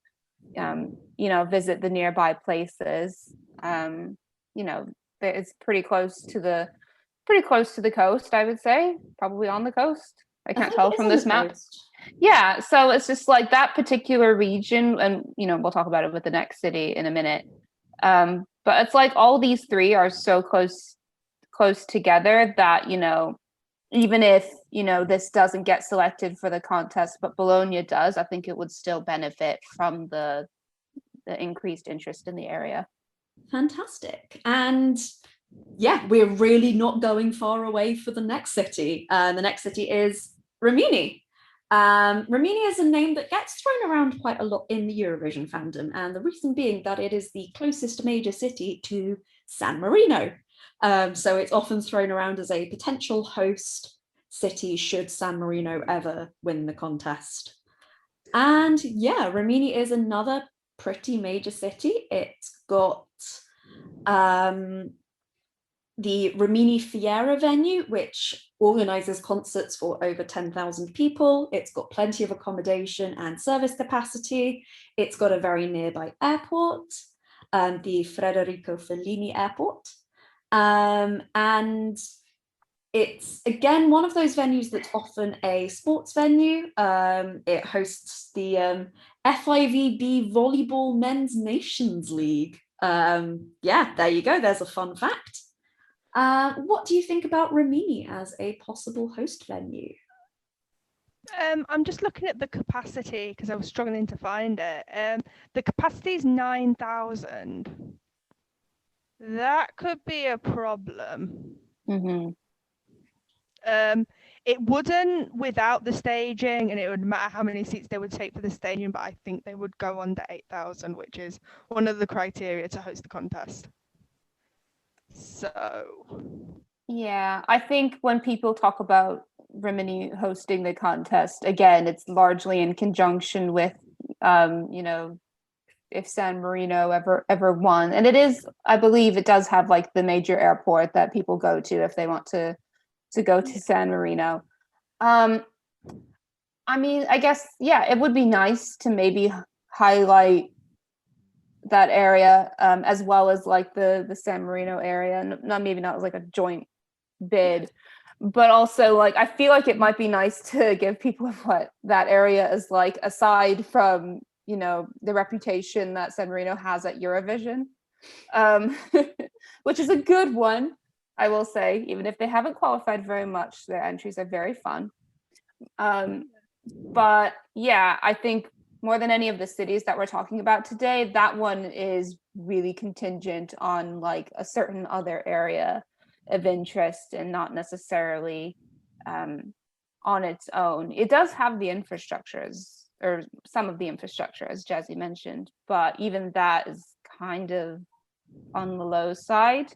visit the nearby places. It's pretty close to the coast, I would say, probably on the coast. I can't tell from this map. Yeah, so it's just like that particular region, and we'll talk about it with the next city in a minute. But it's like all these three are so close together that even if this doesn't get selected for the contest, but Bologna does, I think it would still benefit from the increased interest in the area. Fantastic. And yeah, we're really not going far away for the next city. The next city is Remini. Remini is a name that gets thrown around quite a lot in the Eurovision fandom, and the reason being that it is the closest major city to San Marino. So it's often thrown around as a potential host city should San Marino ever win the contest. And yeah, Remini is another pretty major city. It's got the Remini Fiera venue, which organizes concerts for over 10,000 people. It's got plenty of accommodation and service capacity. It's got a very nearby airport, the Federico Fellini Airport. And it's, again, one of those venues that's often a sports venue. It hosts the FIVB Volleyball Men's Nations League. Yeah, there you go. There's a fun fact. What do you think about Remini as a possible host venue? I'm just looking at the capacity because I was struggling to find it. The capacity is 9,000. That could be a problem. Mm-hmm. It wouldn't without the staging, and it would matter how many seats they would take for the stadium, but I think they would go under 8,000, which is one of the criteria to host the contest. So yeah, I think when people talk about Remini hosting the contest, again, it's largely in conjunction with if San Marino ever won. And it is, I believe it does have like the major airport that people go to if they want to go to San Marino. I mean, I guess, yeah, it would be nice to maybe highlight that area as well as like the San Marino area, and not as like a joint bid, but also like I feel like it might be nice to give people what that area is like, aside from the reputation that San Marino has at Eurovision, which is a good one, I will say. Even if they haven't qualified very much, their entries are very fun. But yeah, I think more than any of the cities that we're talking about today, that one is really contingent on like a certain other area of interest and not necessarily on its own. It does have the infrastructures, or some of the infrastructure, as Jazzi mentioned, but even that is kind of on the low side.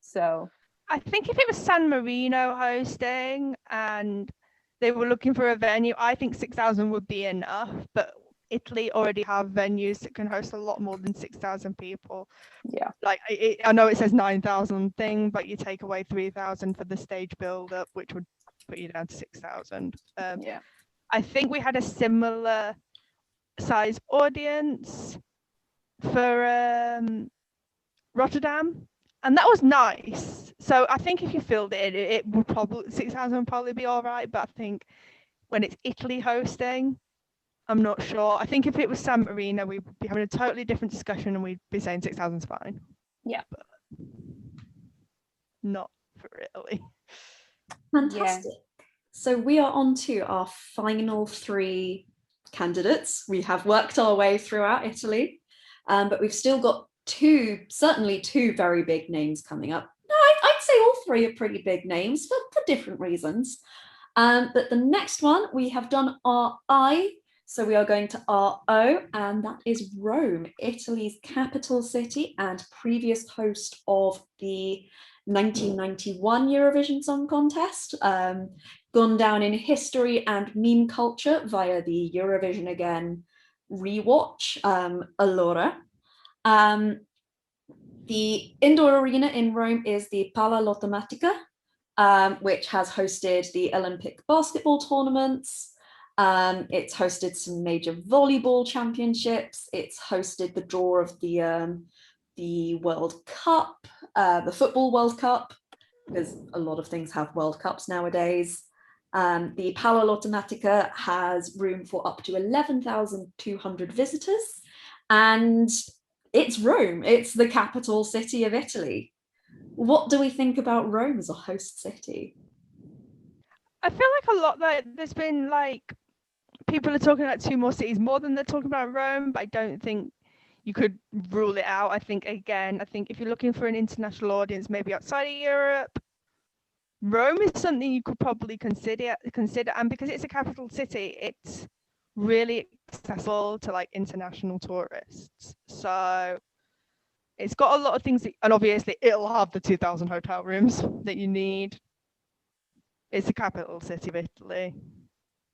So I think if it was San Marino hosting and they were looking for a venue, I think 6,000 would be enough, but Italy already have venues that can host a lot more than 6,000 people. Yeah, like I know it says 9,000 thing, but you take away 3,000 for the stage build up, which would put you down to 6,000. yeah, I think we had a similar size audience for Rotterdam, and that was nice. So I think if you filled it would probably 6,000 would probably be all right. But I think when it's Italy hosting, I'm not sure. I think if it was San Marino, we'd be having a totally different discussion and we'd be saying 6,000 is fine. Yeah. But not for Italy. Fantastic. Yeah. So we are on to our final three candidates. We have worked our way throughout Italy, but we've still got certainly two very big names coming up. No, I'd say all three are pretty big names for different reasons. But the next one, we have done our I. So we are going to our O, and that is Rome, Italy's capital city and previous host of the 1991 Eurovision Song Contest, gone down in history and meme culture via the Eurovision Again rewatch, Allora. The indoor arena in Rome is the Pala Lottomatica, which has hosted the Olympic basketball tournaments. It's hosted some major volleyball championships. It's hosted the draw of the World Cup, the Football World Cup, because a lot of things have World Cups nowadays. The Pala Lottomatica has room for up to 11,200 visitors, and it's Rome. It's the capital city of Italy. What do we think about Rome as a host city? I feel like a lot, like there's been like people are talking about two more cities more than they're talking about Rome, but I don't think you could rule it out. I think if you're looking for an international audience, maybe outside of Europe, Rome is something you could probably consider, and because it's a capital city, it's really accessible to like international tourists. So it's got a lot of things, and obviously it'll have the 2,000 hotel rooms that you need. It's the capital city of Italy.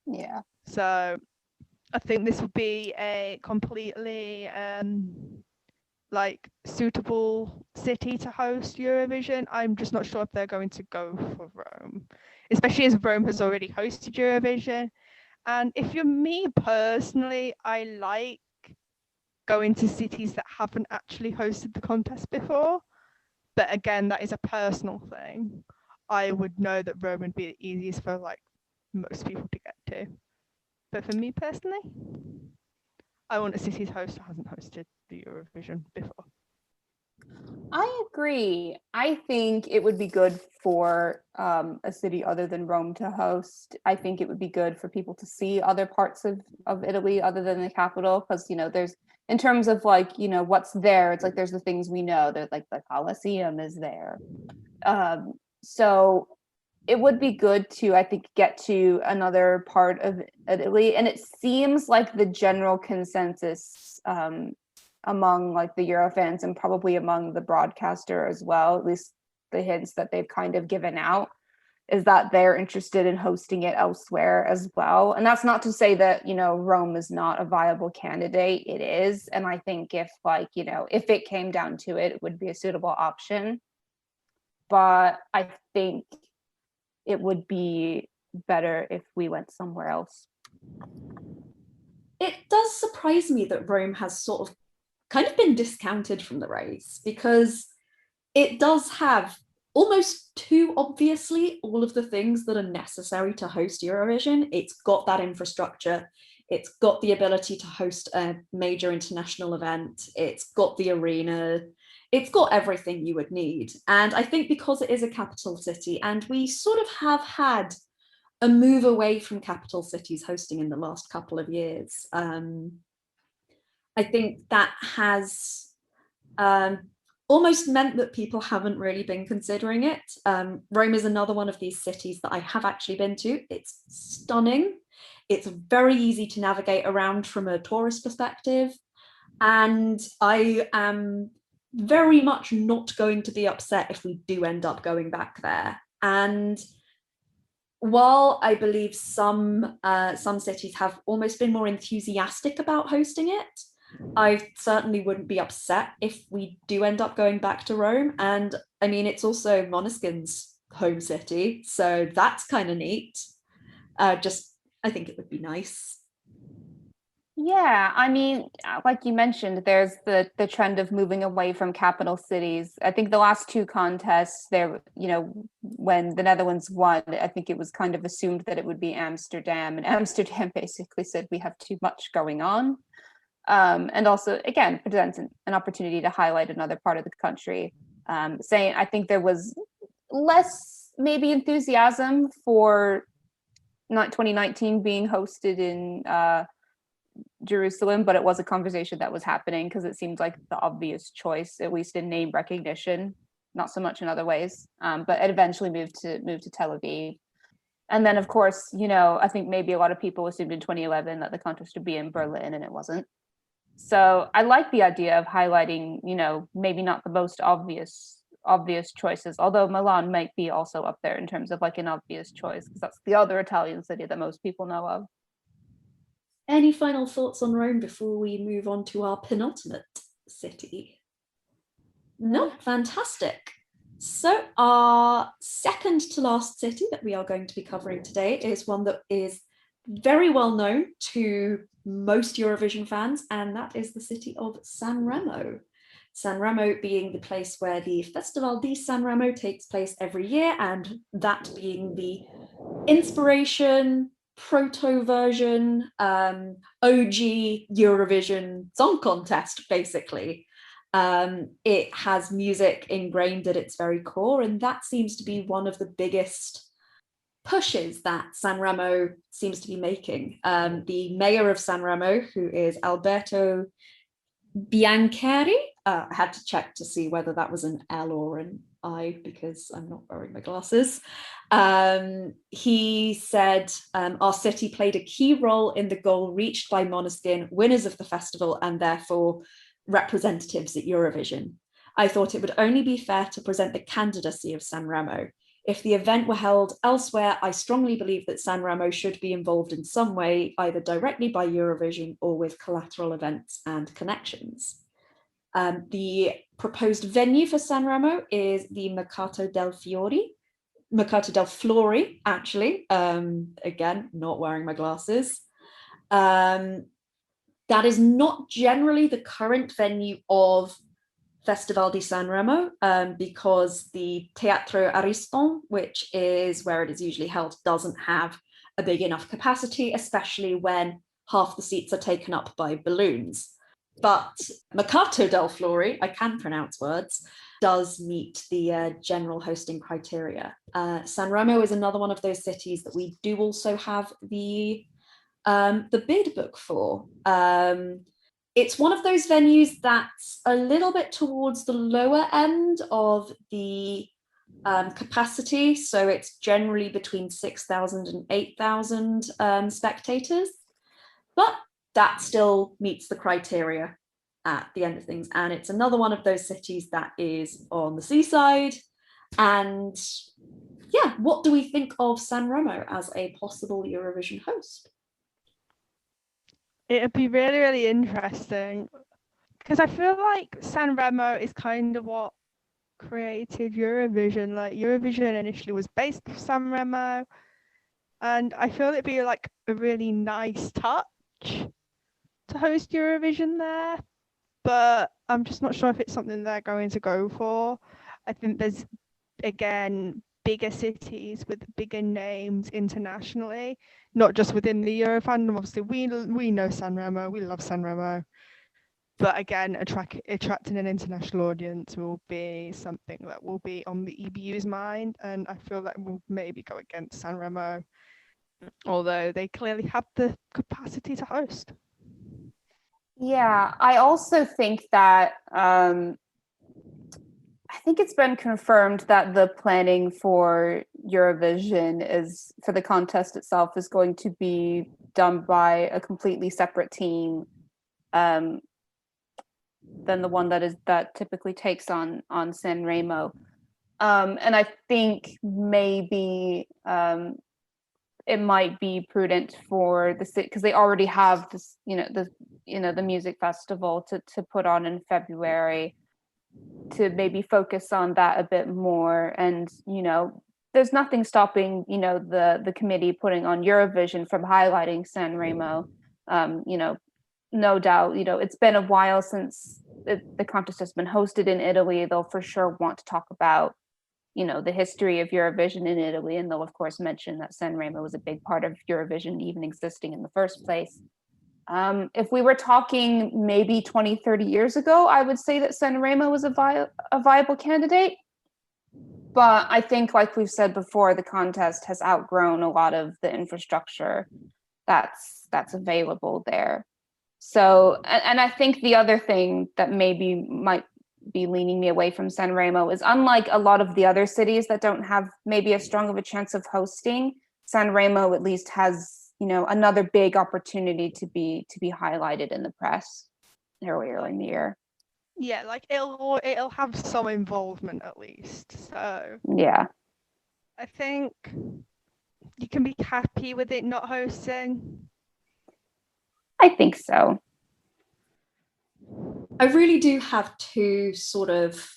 Yeah. So I think this would be a completely like suitable city to host Eurovision. I'm just not sure if they're going to go for Rome, especially as Rome has already hosted Eurovision. And if you're me personally, I like going to cities that haven't actually hosted the contest before. But again, that is a personal thing. I would know that Rome would be the easiest for like most people to get to. But for me personally, I want a city's host that hasn't hosted the Eurovision before. I agree. I think it would be good for a city other than Rome to host. I think it would be good for people to see other parts of Italy other than the capital, because, you know, there's, in terms of like, you know, what's there, it's like there's the things we know. There's like the Colosseum is there. So it would be good to, I think, get to another part of Italy. And it seems like the general consensus among like the Eurofans and probably among the broadcaster as well, at least the hints that they've kind of given out, is that they're interested in hosting it elsewhere as well. And that's not to say that, you know, Rome is not a viable candidate. It is. And I think if like, you know, if it came down to it, it would be a suitable option. But I think it would be better if we went somewhere else. It does surprise me that Rome has sort of kind of been discounted from the race, because it does have almost too obviously all of the things that are necessary to host Eurovision. It's got that infrastructure, it's got the ability to host a major international event, it's got the arena, it's got everything you would need. And I think because it is a capital city, and we sort of have had a move away from capital cities hosting in the last couple of years, I think that has almost meant that people haven't really been considering it. Rome is another one of these cities that I have actually been to. It's stunning. It's very easy to navigate around from a tourist perspective. And I am very much not going to be upset if we do end up going back there. And while I believe some cities have almost been more enthusiastic about hosting it, I certainly wouldn't be upset if we do end up going back to Rome. And I mean, it's also Måneskin's home city, so that's kind of neat. I think it would be nice. Yeah, I mean, like you mentioned, there's the trend of moving away from capital cities. I think the last two contests there, you know, when the Netherlands won, I think it was kind of assumed that it would be Amsterdam, and Amsterdam basically said we have too much going on. And also, again, presents an opportunity to highlight another part of the country. Saying, I think there was less maybe enthusiasm for 2019 being hosted in Jerusalem, but it was a conversation that was happening because it seemed like the obvious choice, at least in name recognition, not so much in other ways. But it eventually moved to Tel Aviv. And then, of course, you know, I think maybe a lot of people assumed in 2011 that the contest would be in Berlin, and it wasn't. So I like the idea of highlighting, you know, maybe not the most obvious choices, although Milan might be also up there in terms of like an obvious choice, because that's the other Italian city that most people know of. Any final thoughts on Rome before we move on to our penultimate city? No, fantastic. So our second to last city that we are going to be covering today is one that is very well known to most Eurovision fans, and that is the city of San Remo. San Remo being the place where the Festival di San Remo takes place every year, and that being the inspiration, proto version, OG Eurovision Song Contest, basically. It has music ingrained at its very core, and that seems to be one of the biggest pushes that San Remo seems to be making. The mayor of San Remo, who is Alberto Biancheri, I had to check to see whether that was an L or an I because I'm not wearing my glasses. He said, our city played a key role in the goal reached by Måneskin, winners of the festival and therefore representatives at Eurovision. I thought it would only be fair to present the candidacy of San Remo. If the event were held elsewhere, I strongly believe that San Remo should be involved in some way, either directly by Eurovision or with collateral events and connections. The proposed venue for San Remo is the Mercato del Flori, actually. Again, not wearing my glasses. That is not generally the current venue of Festival di San Remo, because the Teatro Ariston, which is where it is usually held, doesn't have a big enough capacity, especially when half the seats are taken up by balloons. But Mercato del Flori, I can pronounce words, does meet the general hosting criteria. San Remo is another one of those cities that we do also have the bid book for. It's one of those venues that's a little bit towards the lower end of the capacity. So it's generally between 6,000 and 8,000 spectators, but that still meets the criteria at the end of things. And it's another one of those cities that is on the seaside. And yeah, what do we think of San Remo as a possible Eurovision host? It'd be really, really interesting because I feel like San Remo is kind of what created Eurovision. Like Eurovision initially was based on San Remo, and I feel it'd be like a really nice touch to host Eurovision there, but I'm just not sure if it's something they're going to go for. I think there's, again, bigger cities with bigger names internationally, not just within the Euro fandom. Obviously, we know San Remo, we love San Remo, but again, attracting an international audience will be something that will be on the EBU's mind, and I feel that will maybe go against San Remo, although they clearly have the capacity to host. Yeah, I also think that I think it's been confirmed that the planning for Eurovision for the contest itself is going to be done by a completely separate team than the one that typically takes on San Remo. And I think maybe it might be prudent for the city, because they already have this, the music festival to put on in February, to maybe focus on that a bit more. And there's nothing stopping the committee putting on Eurovision from highlighting San Remo. No doubt, it's been a while since the contest has been hosted in Italy. They'll for sure want to talk about the history of Eurovision in Italy, and they'll of course mention that San Remo was a big part of Eurovision even existing in the first place. If we were talking maybe 20, 30 years ago, I would say that San Remo was a viable candidate. But I think, like we've said before, the contest has outgrown a lot of the infrastructure that's available there. So, and I think the other thing that maybe might be leaning me away from San Remo is, unlike a lot of the other cities that don't have maybe as strong of a chance of hosting, San Remo at least has another big opportunity to be highlighted in the press earlier in the year. Yeah, like it'll have some involvement at least. So yeah, I think you can be happy with it not hosting. I think so. I really do have two sort of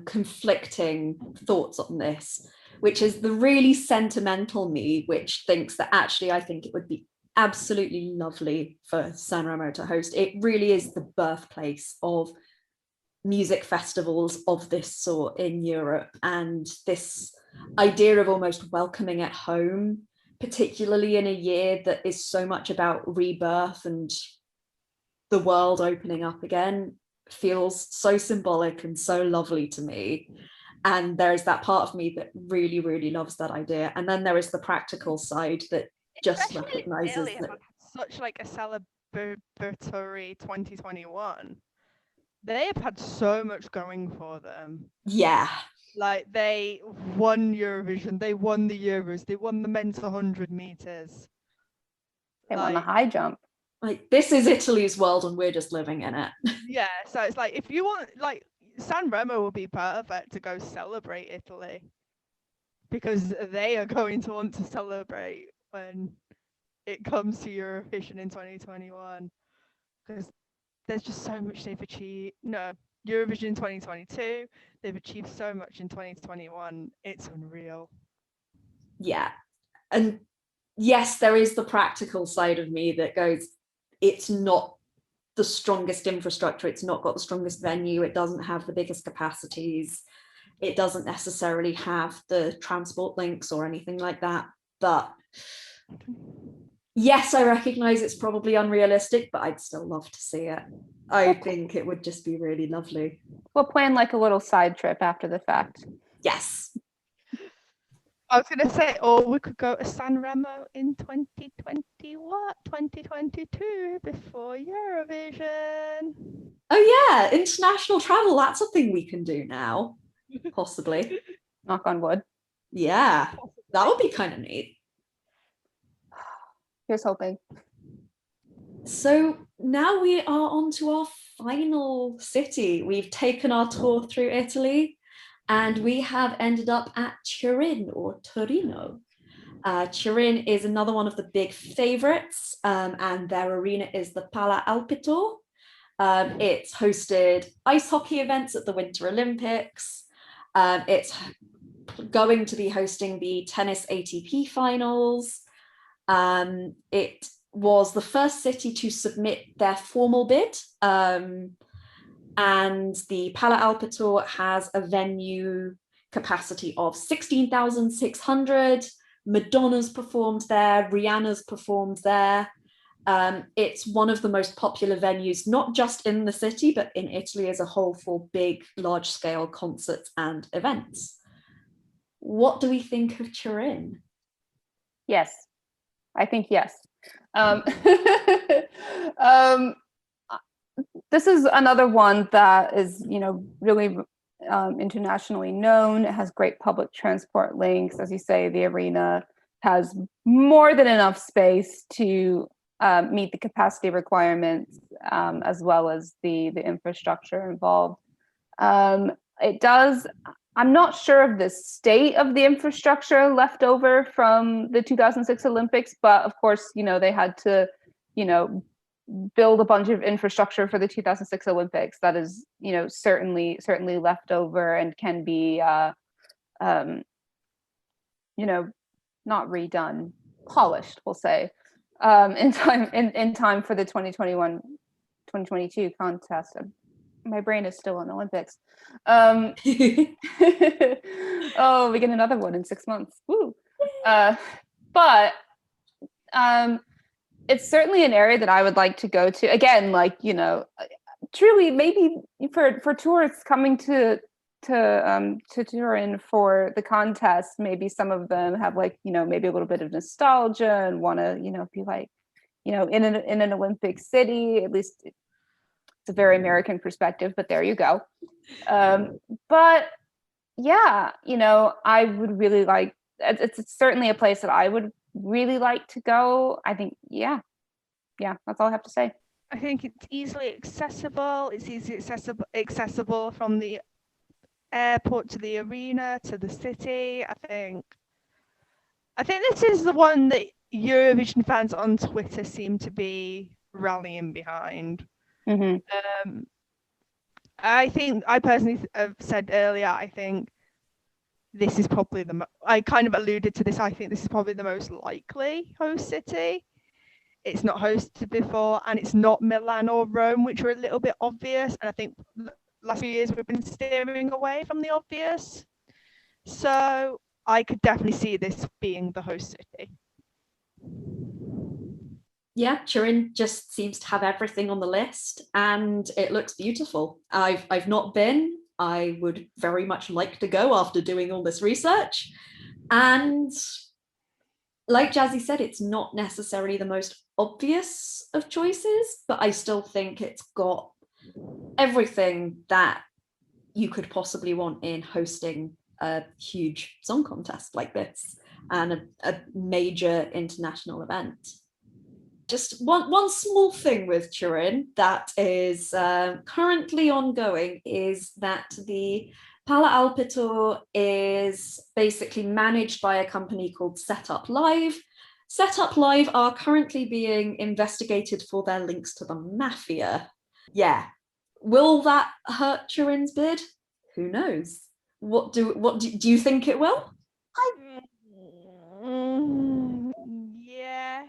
conflicting thoughts on this, which is the really sentimental me, which thinks that actually I think it would be absolutely lovely for San Remo to host. It really is the birthplace of music festivals of this sort in Europe, and this idea of almost welcoming at home, particularly in a year that is so much about rebirth and the world opening up again, feels so symbolic and so lovely to me. And there is that part of me that really, really loves that idea. And then there is the practical side that just Especially recognizes Italy that. had such like a celebratory 2021. They've had so much going for them. Yeah. Like they won Eurovision, they won the Euros, they won the men's 100 meters. They won the high jump. Like, this is Italy's world and we're just living in it. Yeah, so it's like, if you want, like, San Remo will be perfect to go celebrate Italy, because they are going to want to celebrate when it comes to Eurovision in 2021, because there's just so much they've achieved. No, Eurovision 2022, they've achieved so much in 2021. It's unreal. Yeah. And yes, there is the practical side of me that goes, it's not the strongest infrastructure, it's not got the strongest venue, it doesn't have the biggest capacities, it doesn't necessarily have the transport links or anything like that. But yes, I recognize it's probably unrealistic, but I'd still love to see it. I think it would just be really lovely. We'll plan like a little side trip after the fact. Yes. I was going to say, or we could go to San Remo in 2022 before Eurovision. Oh yeah, international travel, that's a thing we can do now, possibly. Knock on wood. Yeah, that would be kind of neat. Here's hoping. So now we are on to our final city. We've taken our tour through Italy and we have ended up at Turin, or Torino. Turin is another one of the big favorites, and their arena is the Pala Alpito. It's hosted ice hockey events at the Winter Olympics. It's going to be hosting the tennis ATP finals. It was the first city to submit their formal bid, and the Pala Alpito has a venue capacity of 16,600. Madonna's performed there, Rihanna's performed there. It's one of the most popular venues, not just in the city, but in Italy as a whole, for big, large-scale concerts and events. What do we think of Turin? Yes, I think yes. This is another one that is, really internationally known. It has great public transport links. As you say, the arena has more than enough space to meet the capacity requirements, as well as the infrastructure involved. It does. I'm not sure of the state of the infrastructure left over from the 2006 Olympics, but of course, they had to, build a bunch of infrastructure for the 2006 Olympics that is, certainly left over and can be, not redone, polished, we'll say, in time for the 2022 contest. My brain is still on Olympics. Oh, we get another one in 6 months. Woo! But it's certainly an area that I would like to go to. Again, truly, maybe for tourists coming to Turin for the contest, maybe some of them have maybe a little bit of nostalgia and want to be in an Olympic city. At least it's a very American perspective, but there you go. But yeah, I would really like. It's certainly a place that I would really like to go. I think, yeah, that's all I have to say. I think it's easily accessible. It's easily accessible from the airport to the arena to the city. I think this is the one that Eurovision fans on Twitter seem to be rallying behind. Mm-hmm. I personally have said earlier, I think this is probably I kind of alluded to this, I think this is probably the most likely host city. it's not hosted before, and it's not Milan or Rome, which are a little bit obvious. And I think last few years we've been steering away from the obvious. So I could definitely see this being the host city. Yeah, Turin just seems to have everything on the list, and it looks beautiful. I've not been. I would very much like to go after doing all this research. And like Jazzi said, it's not necessarily the most obvious of choices, but I still think it's got everything that you could possibly want in hosting a huge song contest like this and a major international event. Just one small thing with Turin that is currently ongoing is that the Pala Alpitour is basically managed by a company called Setup Live. Setup Live are currently being investigated for their links to the mafia. Yeah. Will that hurt Turin's bid? Who knows? What do you think it will? Yes.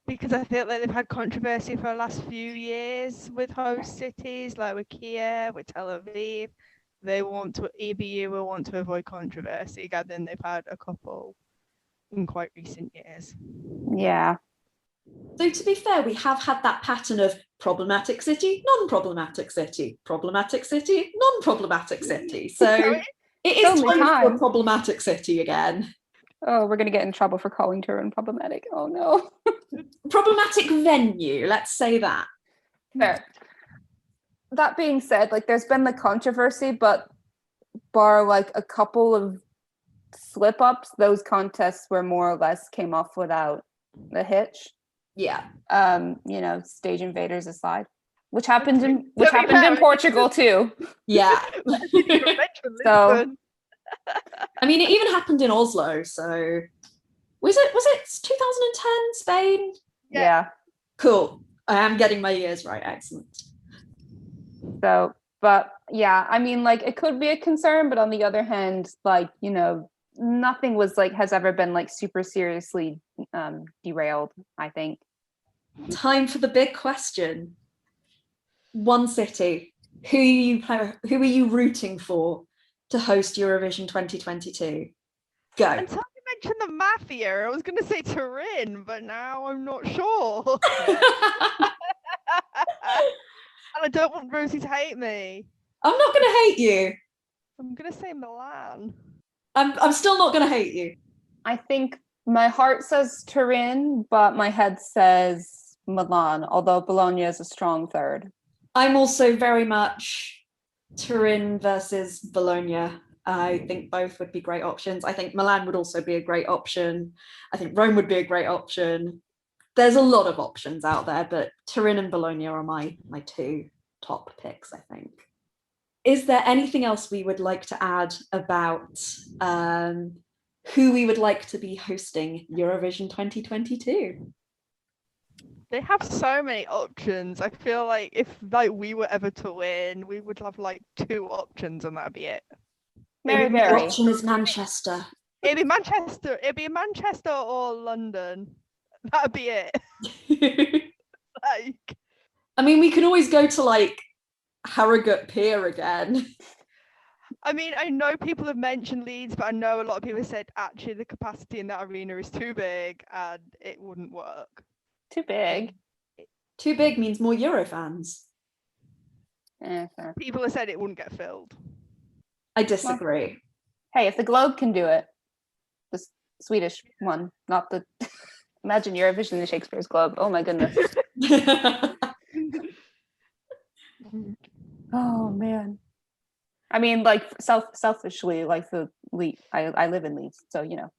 Because I feel like they've had controversy for the last few years with host cities, like with Kiev, with Tel Aviv. They want to, EBU will want to avoid controversy. Again, they've had a couple in quite recent years. Yeah. So to be fair, we have had that pattern of problematic city, non-problematic city, problematic city, non-problematic city. So it is time for a problematic city again. Oh, we're going to get in trouble for calling Turin problematic. Oh, no. Problematic venue, let's say that. Fair. That being said, like, there's been the controversy, but bar like a couple of slip-ups, those contests were more or less came off without a hitch. Yeah. You know, stage invaders aside, which happened in Portugal too. Yeah. So I mean, it even happened in Oslo. So was it 2010 Spain? Yeah. Cool. I am getting my years right. Excellent. So, but yeah, I mean, like, it could be a concern, but on the other hand, like, you know, nothing was like has ever been like super seriously derailed, I think. Time for the big question. One city. Who are you rooting for to host Eurovision 2022? Go. Until you mentioned the mafia, I was going to say Turin, but now I'm not sure. And I don't want Rosie to hate me. I'm not going to hate you. I'm going to say Milan. I'm still not going to hate you. I think my heart says Turin, but my head says Milan, although Bologna is a strong third. I'm also very much Turin versus Bologna. I think both would be great options. I think Milan would also be a great option. I think Rome would be a great option. There's a lot of options out there, but Turin and Bologna are my two top picks, I think. Is there anything else we would like to add about who we would like to be hosting Eurovision 2022? They have so many options. I feel like if like we were ever to win, we would have like 2 options and that'd be it. Very. The option is Manchester. It'd be Manchester or London. That'd be it. Like, I mean, we could always go to like Harrogate Pier again. I mean, I know people have mentioned Leeds, but I know a lot of people have said actually the capacity in that arena is too big and it wouldn't work. Too big. Too big means more Euro fans. Fair. People have said it wouldn't get filled. I disagree. Hey, if the Globe can do it, the Swedish one, not the... Imagine Eurovision in Shakespeare's Globe. Oh my goodness. Oh man. I mean, like selfishly, like I live in Leeds, so you know,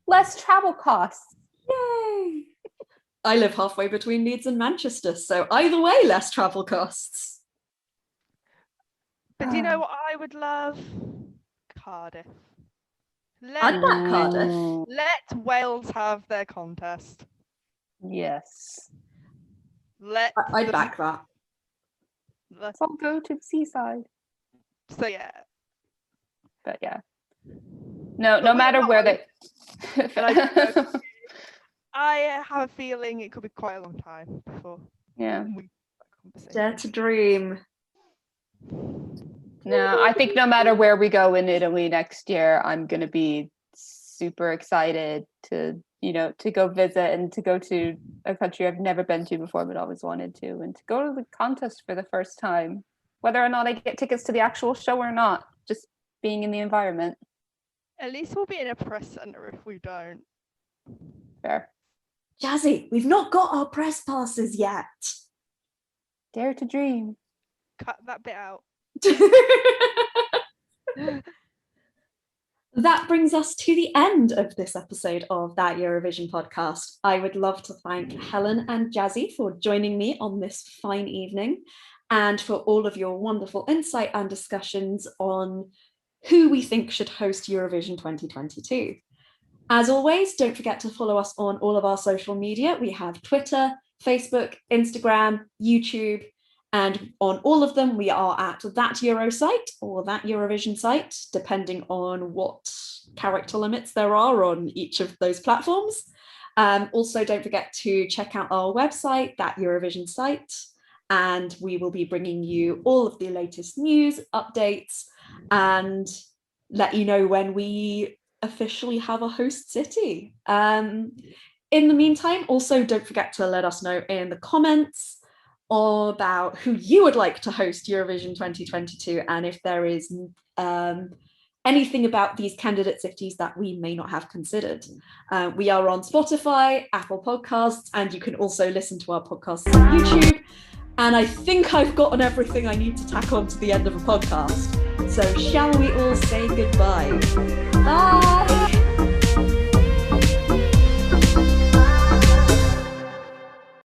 less travel costs. Yay! I live halfway between Leeds and Manchester, so either way, less travel costs. But do you know what I would love? Cardiff. I'd back Cardiff. Let Wales have their contest. Yes. I'd back that. Let's all go to the seaside. So yeah. But yeah. No matter where they... I have a feeling it could be quite a long time before Yeah. we Dare to dream. No, I think no matter where we go in Italy next year, I'm gonna be super excited to, to go visit and to go to a country I've never been to before but always wanted to, and to go to the contest for the first time. Whether or not I get tickets to the actual show or not, just being in the environment. At least we'll be in a press center if we don't. Fair. Jazzi, we've not got our press passes yet. Dare to dream. Cut that bit out. That brings us to the end of this episode of That Eurovision podcast. I would love to thank Helen and Jazzi for joining me on this fine evening, and for all of your wonderful insight and discussions on who we think should host Eurovision 2022. As always, don't forget to follow us on all of our social media. We have Twitter, Facebook, Instagram, YouTube, and on all of them, we are at That Euro site or That Eurovision site, depending on what character limits there are on each of those platforms. Also, don't forget to check out our website, That Eurovision site, and we will be bringing you all of the latest news, updates, and let you know when we officially have a host city. In the meantime, also don't forget to let us know in the comments about who you would like to host Eurovision 2022, and if there is anything about these candidate cities that we may not have considered. We are on Spotify, Apple Podcasts, and you can also listen to our podcasts on YouTube. And I think I've gotten everything I need to tack on to the end of a podcast. So shall we all say goodbye? Bye!